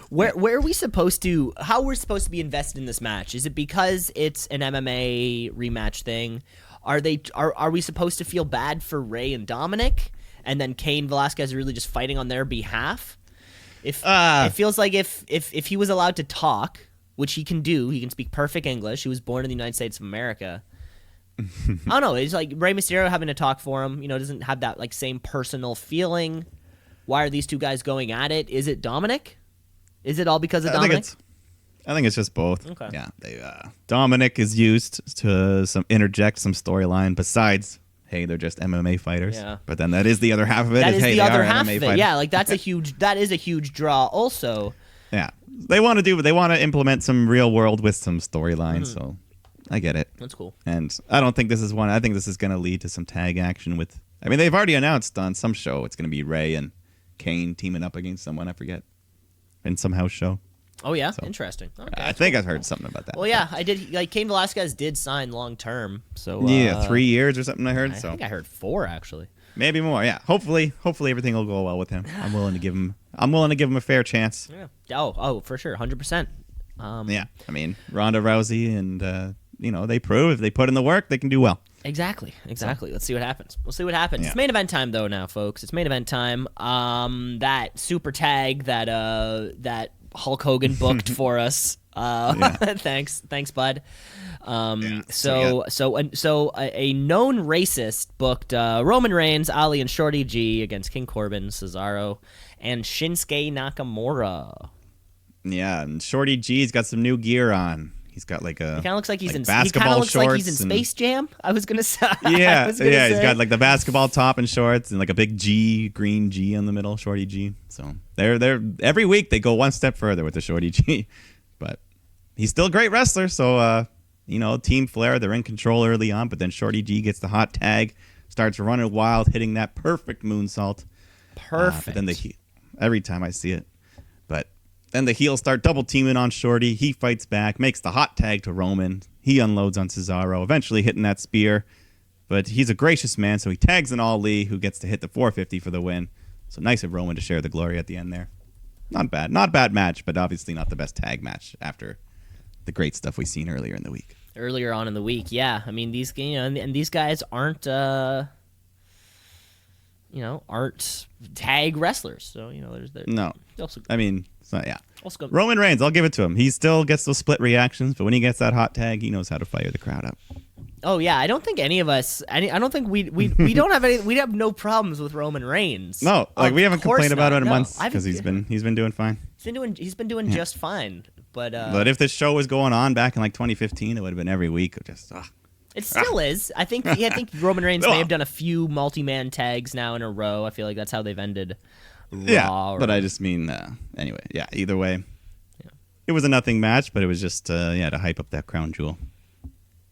Where are we supposed to? How we're supposed to be invested in this match? Is it because it's an MMA rematch thing? Are we supposed to feel bad for Ray and Dominic, and then Cain Velasquez really just fighting on their behalf? It feels like if he was allowed to talk, which he can do, he can speak perfect English. He was born in the United States of America. I don't know. It's like Rey Mysterio having to talk for him. Doesn't have that like same personal feeling. Why are these two guys going at it? Is it Dominic? Is it all because of Dominic? I think it's just both. Okay. Yeah, Dominic is used to interject some storyline besides, hey, they're just MMA fighters. Yeah. But then that is the other half of it. That is hey, the they other are half MMA of it. fighters. Yeah, like that is a huge draw. Also, Yeah, they want to implement some real world with some storylines. So I get it. that's cool. And I don't think this is one. I think this is going to lead to some tag action with I mean, they've already announced on some show it's going to be Ray and Kane teaming up against someone, I forget, in some house show. Oh, yeah? Interesting. Okay, I think I've heard something about that. Well, yeah, I did. Like, Cain Velasquez did sign long term. So Yeah, 3 years or something I heard. I So think I heard 4, actually. maybe more. Yeah, hopefully everything will go well with him. I'm willing to give him a fair chance. Yeah. Oh, for sure. 100%. Yeah, I mean, Ronda Rousey and, they prove if they put in the work, they can do well. Exactly. Let's see what happens. We'll see what happens. Yeah. It's main event time though now, folks. It's main event time. That super tag that Hulk Hogan booked for us. Thanks, bud. So a known racist booked Roman Reigns, Ali, and Shorty G against King Corbin, Cesaro, and Shinsuke Nakamura. Yeah, and Shorty G's got some new gear on. He's got like a. He kind of looks like he's in basketball He kind of looks like he's in shorts Space Jam. I was gonna say. Yeah, he's got like the basketball top and shorts and like a big green G in the middle, Shorty G. So they're every week they go one step further with the Shorty G, but he's still a great wrestler. So Team Flair, they're in control early on, but then Shorty G gets the hot tag, starts running wild, hitting that perfect moonsault. Perfect. But then every time I see it, but. Then the heels start double teaming on Shorty. He fights back, makes the hot tag to Roman. He unloads on Cesaro, eventually hitting that spear. But he's a gracious man, so he tags in Ali, who gets to hit the 450 for the win. So nice of Roman to share the glory at the end there. Not bad match, but obviously not the best tag match after the great stuff we've seen earlier in the week. Earlier on in the week, yeah. I mean, these guys aren't tag wrestlers. So there's No, also, I mean, it's not, yeah. Also, Roman Reigns, I'll give it to him. He still gets those split reactions, but when he gets that hot tag, he knows how to fire the crowd up. oh yeah, I don't think any of us. I don't think we don't have any. We have no problems with Roman Reigns. No, like we haven't Of course complained about not. it in No, months I because haven't- he's been doing fine. He's been doing just fine. But But if this show was going on back in like 2015, it would have been every week of just. it still is. I think Roman Reigns may have done a few multi-man tags now in a row. I feel like that's how they've ended Raw. Yeah, but I just mean anyway. Yeah, either way, it was a nothing match, but it was just to hype up that crown jewel,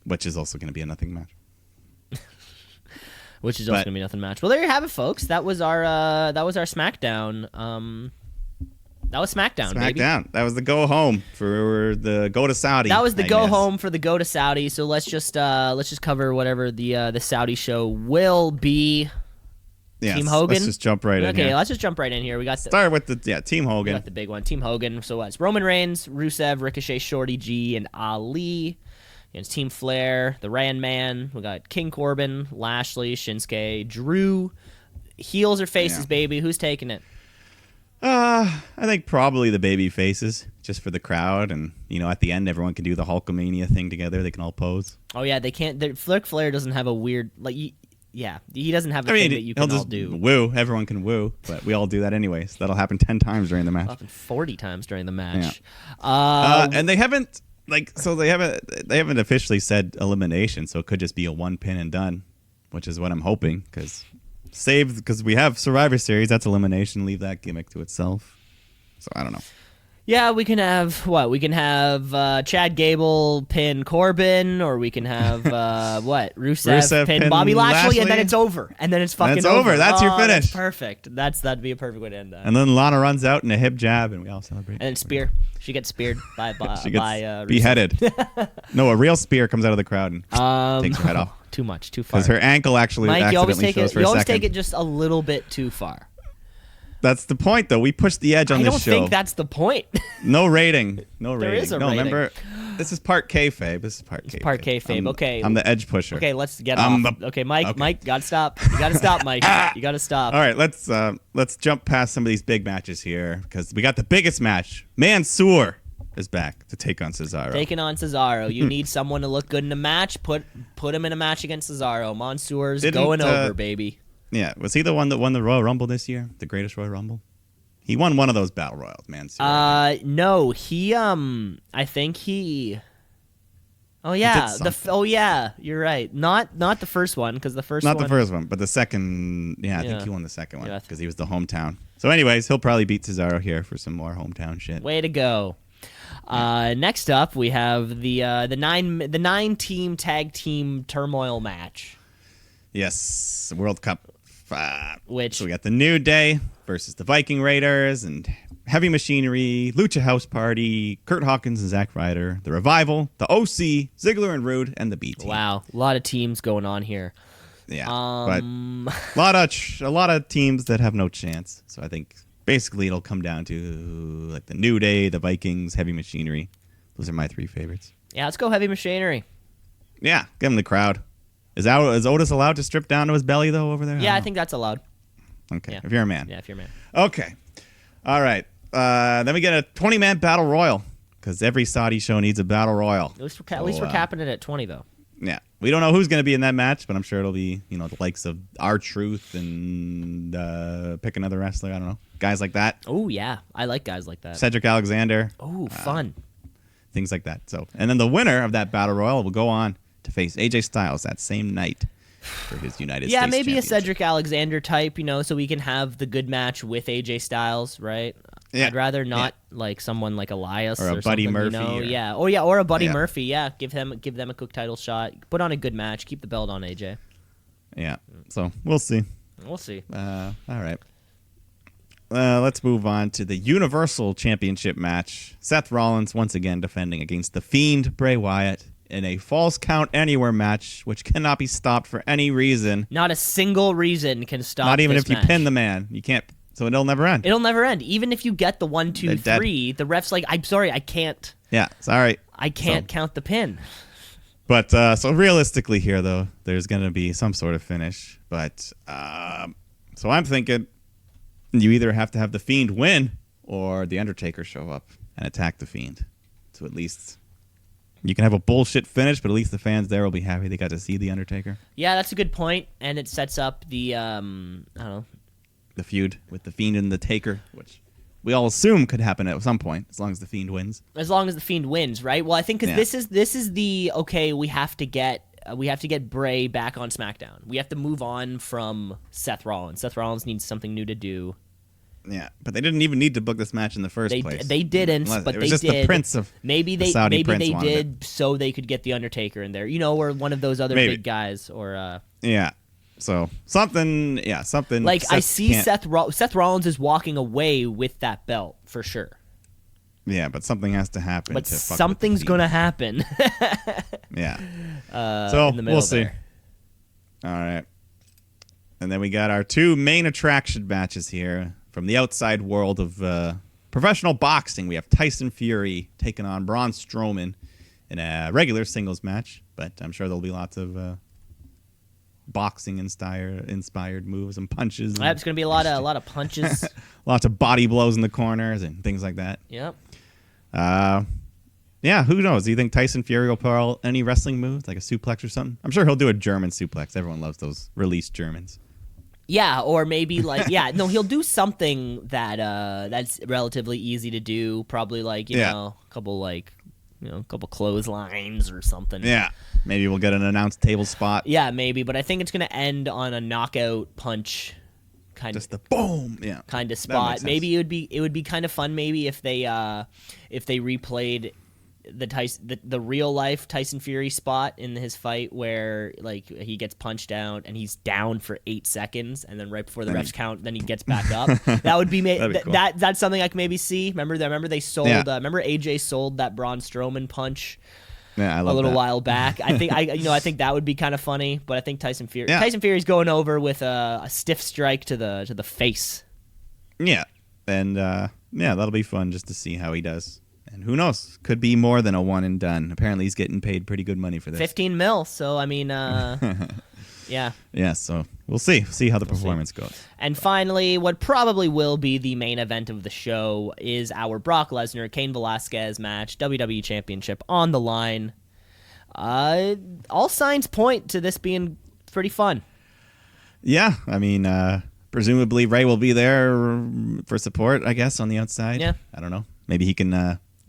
which is also going to be a nothing match. Which is also gonna be nothing match. Well, there you have it, folks. That was our SmackDown. That was SmackDown. Baby. That was the go home for the go to Saudi. That was the go home for the go to Saudi. So let's just cover whatever the Saudi show will be. Yes, Team Hogan. Let's just jump right in. Okay, here. let's just jump right in here. We got Start with Team we Hogan. got the big one, Team Hogan. So it's Roman Reigns, Rusev, Ricochet, Shorty G, and Ali. Against Team Flair, the Ran Man. We got King Corbin, Lashley, Shinsuke, Drew. Heels or faces, baby? Who's taking it? I think probably the baby faces, just for the crowd, and at the end everyone can do the Hulkamania thing together. They can all pose. Oh yeah, they can't. Flair doesn't have a weird he doesn't have a thing that you he'll can all just do. woo. Everyone can woo, but we all do that anyway. So that'll happen 10 times during the match. Often 40 times during the match. And they haven't they haven't officially said elimination, so it could just be a one pin and done, which is what I'm hoping because we have Survivor Series. That's elimination. Leave that gimmick to itself. So I don't know. Yeah, we can have what? We can have Chad Gable pin Corbin, or we can have Rusev pin Bobby Lashley, and then it's over. And then it's fucking it's over. That's your finish. That's perfect. That'd be a perfect way to end that. And then Lana runs out in a hip jab, and we all celebrate. And then spear. She gets speared by she gets Rusev. beheaded. No, a real spear comes out of the crowd and takes her head off. Too much, too far. Because her ankle actually Mike, you always accidentally take shows it. for You a always second. take it just a little bit too far. That's the point, though. We pushed the edge on I this don't show. think that's the point. No rating. No rating. There is a no, rating. remember, this is part kayfabe. Part kayfabe. Okay. I'm the edge pusher. Okay, let's get I'm off. Okay, Mike. okay. Mike, gotta stop. You gotta stop, Mike. You gotta stop. All right, let's jump past some of these big matches here because we got the biggest match. Mansoor is back to take on Cesaro. Taking on Cesaro. You need someone to look good in a match. Put him in a match against Cesaro. Mansoor's going over, baby. Yeah, was he the one that won the Royal Rumble this year? The greatest Royal Rumble? He won one of those battle royals, Mansoor. No, he I think he. Oh yeah, you're right. Not the first one because the first Not one. the first one, but the second. Yeah, I think Yeah. he won the second one Yeah. because he was the hometown. So, anyways, he'll probably beat Cesaro here for some more hometown shit. Way to go. Next up, we have the 9-team tag team turmoil match. Yes, World Cup Which So we got the New Day versus the Viking Raiders and Heavy Machinery, Lucha House Party, Kurt Hawkins and Zack Ryder, the Revival, the OC, Ziggler and Rude, and the B Team. wow, a lot of teams going on here. Yeah, but a lot of teams that have no chance. So I think basically it'll come down to like the New Day, the Vikings, Heavy Machinery. Those are my 3 favorites. Yeah, let's go Heavy Machinery. Yeah, give him the crowd. Is Otis allowed to strip down to his belly though over there? Yeah, I don't think that's allowed. know. Okay, yeah. if you're a man. Yeah, if you're a man. Okay, all right. Then we get a 20-man battle royal because every Saudi show needs a battle royal. At least we're capping it at 20 though. Yeah, we don't know who's going to be in that match, but I'm sure it'll be the likes of R-Truth and pick another wrestler. I don't know, guys like that. Oh yeah, I like guys like that. Cedric Alexander. Oh, fun. Things like that. So, and then the winner of that battle royal will go on to face AJ Styles that same night for his United States Yeah, maybe a Championship. Cedric Alexander type, so we can have the good match with AJ Styles, right? Yeah. I'd rather not like someone like Elias Or a or Buddy something, Murphy or or a Buddy Yeah. Murphy. Yeah, give them a quick title shot. Put on a good match. Keep the belt on AJ. Yeah. So we'll see. We'll see. All right. Let's move on to the Universal Championship match. Seth Rollins once again defending against the Fiend Bray Wyatt in a false count anywhere match, which cannot be stopped for any reason. Not a single reason can stop. Not even this if you match. pin the man. You can't. So it'll never end. It'll never end. Even if you get the 1, 2, They're dead. 3, the ref's like, I'm sorry, I can't. Yeah. Sorry. I can't count the pin. But so realistically here, though, there's going to be some sort of finish. But so I'm thinking you either have to have the Fiend win or the Undertaker show up and attack the Fiend. So at least you can have a bullshit finish, but at least the fans there will be happy they got to see the Undertaker. Yeah, that's a good point, and it sets up the I don't know. The feud with the Fiend and the Taker, which we all assume could happen at some point, as long as the Fiend wins. As long as the Fiend wins, right? Well, I think because Yeah. this is the okay. We have to get Bray back on SmackDown. We have to move on from Seth Rollins. Seth Rollins needs something new to do. Yeah, but they didn't even need to book this match in the first place. They didn't, Unless- but it was they just did. the Prince of maybe the they Saudi maybe Prince they wanted did it. so they could get the Undertaker in there. Or one of those other Maybe. big guys, or Yeah. So something. like I Seth see can't- Seth Rollins is walking away with that belt for sure. Yeah, but something has to happen. But to fuck with the something's Fiend. gonna happen. Yeah. So in the middle we'll see. there. All right. And then we got our 2 main attraction matches here from the outside world of professional boxing. We have Tyson Fury taking on Braun Strowman in a regular singles match, but I'm sure there'll be lots of boxing inspired moves and punches. And It's gonna be a lot of punches. lots of body blows in the corners and things like that. Yep. Yeah, who knows? Do you think Tyson Fury will pull out any wrestling moves, like a suplex or something? I'm sure he'll do a German suplex. Everyone loves those released Germans. Yeah, or maybe like he'll do something that that's relatively easy to do. Probably like a couple clotheslines or something. Yeah, maybe we'll get an announced table spot. Yeah, maybe, but I think it's gonna end on a knockout punch kind Just the boom. Yeah, kind of That spot. makes sense. Maybe it would be kind of fun. Maybe if they replayed the real life Tyson Fury spot in his fight where like he gets punched out and he's down for 8 seconds and then right before the refs count, then he gets back up. That would be, That'd be cool. that's something I can maybe see. Remember they sold. Yeah. Remember AJ sold that Braun Strowman punch Yeah, I a love little that. while back. I think I think that would be kind of funny. But I think Tyson Yeah. Fury's going over with a stiff strike to the face. Yeah, and that'll be fun just to see how he does. And who knows? Could be more than a one and done. Apparently, he's getting paid pretty good money for this. 15 mil. So I mean, yeah. Yeah, so we'll see. See how the performance goes. And finally, what probably will be the main event of the show is our Brock Lesnar Cain Velasquez match, WWE Championship on the line. All signs point to this being pretty fun. Yeah, I mean, presumably Ray will be there for support, I guess, on the outside. Yeah. I don't know. Maybe he can.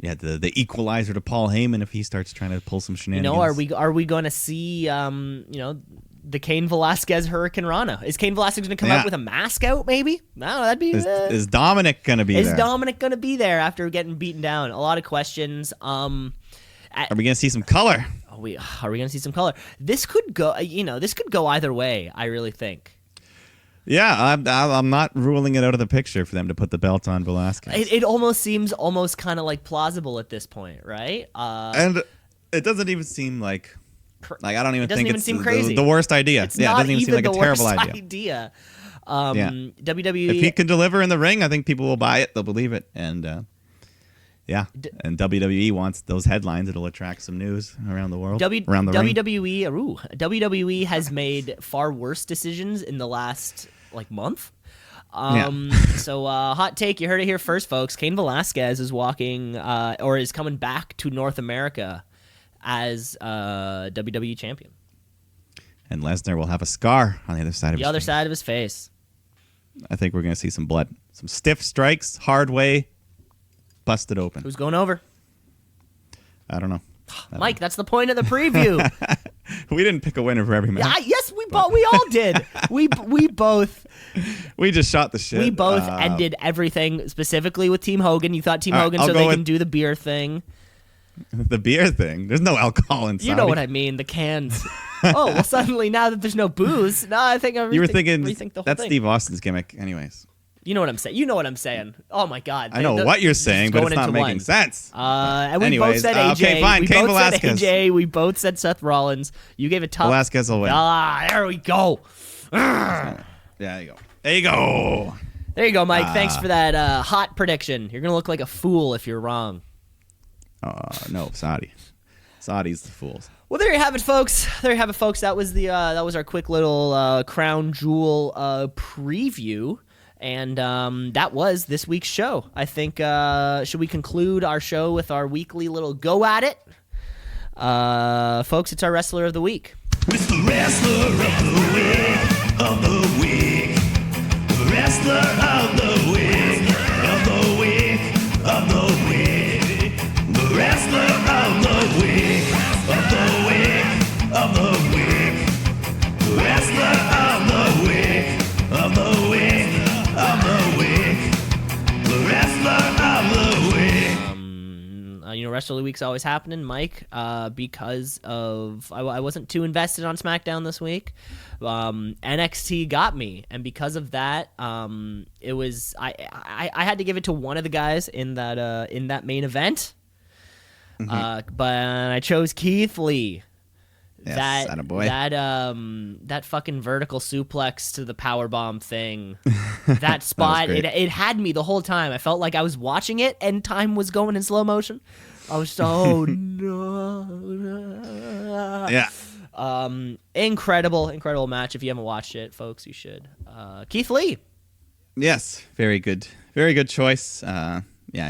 The equalizer to Paul Heyman if he starts trying to pull some shenanigans. Are we going to see the Cain Velasquez Hurricane Rana? Is Cain Velasquez going to come out with a mask out? Maybe. No, that'd be. Is Dominic gonna be there? Is Dominic going to be there after getting beaten down? A lot of questions. Are we gonna see some color? Are we going to see some color? This could go. This could go either way. I really think. Yeah, I'm not ruling it out of the picture for them to put the belt on Velasquez. It almost seems kind of like plausible at this point, right? And it doesn't even seem like I don't even doesn't think even it's seem crazy. the worst idea. It's Yeah, it not doesn't even seem like a the terrible worst idea. idea. WWE. If he can deliver in the ring, I think people will buy it. They'll believe it. And and WWE wants those headlines. It'll attract some news around the world. Around the ring. WWE has made far worse decisions in the last month. So hot take, you heard it here first, folks. Cain Velasquez is walking or is coming back to North America as WWE champion. And Lesnar will have a scar on the other side of his face. I think we're going to see some blood. Some stiff strikes, hard way, busted open. Who's going over? I don't know. Mike, that's the point of the preview. We didn't pick a winner for every match. Yes, we all did. We both. We just shot the shit. We both ended everything specifically with Team Hogan. You thought Team Hogan so they can do the beer thing. The beer thing? There's no alcohol inside. You know what I mean, the cans. Oh, well, suddenly now that there's no booze, no, I think you were thinking rethink the whole that's thing. Steve Austin's gimmick anyways. You know what I'm saying. Oh, my God. I know what you're saying, but it's not making sense. And we Anyways, both said AJ. okay, fine. We Cain both said Velasquez. AJ. We both said Seth Rollins. You gave a tough. Velasquez will win. There we go. Yeah, there you go. There you go. There you go, Mike. Thanks for that hot prediction. You're going to look like a fool if you're wrong. No, Saudi. Saudi's the fools. Well, there you have it, folks. That was our quick little crown jewel preview, and that was this week's show. I think should we conclude our show with our weekly little go at it, folks? It's our wrestler of the week. It's the wrestler of the week. Wrestler of the week. Of the week. Of the week. The wrestler of the week. Of the week. Of the week. Wrestler of the week. Of the week. Of the week. The wrestler of the week. Wrestler of the Week's always happening, Mike, because of I wasn't too invested on SmackDown this week. NXT got me, and because of that, it was I had to give it to one of the guys in that main event. But I chose Keith Lee. Yes, attaboy. That fucking vertical suplex to the powerbomb thing. That spot, it had me the whole time. I felt like I was watching it and time was going in slow motion. I was so no. Yeah. Incredible match. If you haven't watched it, folks, you should. Keith Lee. Yes, very good choice. I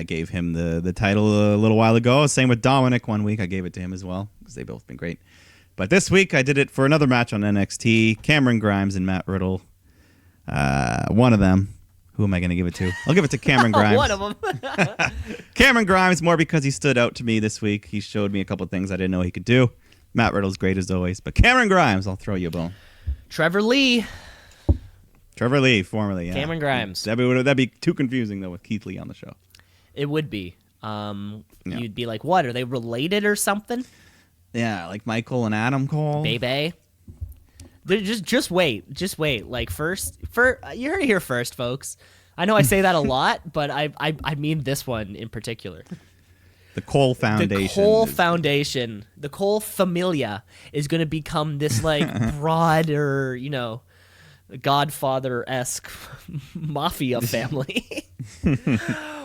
gave him the title a little while ago. Same with Dominic. One week I gave it to him as well because they've both been great. But this week I did it for another match on NXT. Cameron Grimes and Matt Riddle. One of them. Who am I going to give it to? I'll give it to Cameron Grimes. One of them. Cameron Grimes, more because he stood out to me this week. He showed me a couple of things I didn't know he could do. Matt Riddle's great as always. But Cameron Grimes, I'll throw you a bone. Trevor Lee, formerly. Yeah. Cameron Grimes. That'd be too confusing, though, with Keith Lee on the show. It would be. You'd be like, what? Are they related or something? Yeah, like Michael and Adam Cole. Baby. Just wait. Like first, you heard it here first, folks. I know I say that a lot, but I mean this one in particular. The Cole Foundation. The Cole Foundation. The Cole Familia is going to become this broader, Godfather-esque mafia family.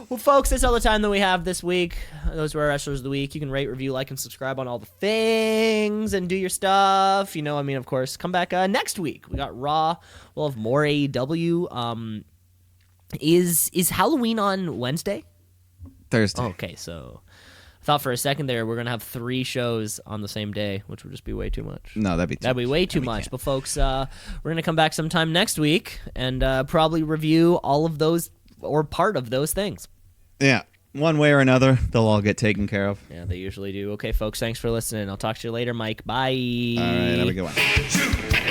Well, folks, that's all the time that we have this week. Those were our Wrestlers of the Week. You can rate, review, like, and subscribe on all the things and do your stuff. Of course, come back next week. We got Raw. We'll have more AEW. Is Halloween on Wednesday? Thursday. Okay, so I thought for a second there we're going to have 3 shows on the same day, which would just be way too much. No, that'd be way too much. But, folks, we're going to come back sometime next week and probably review all of those or part of those things. Yeah, one way or another, they'll all get taken care of. Yeah, they usually do. Okay, folks, thanks for listening. I'll talk to you later, Mike. Bye. All right, have a good one. Shoot.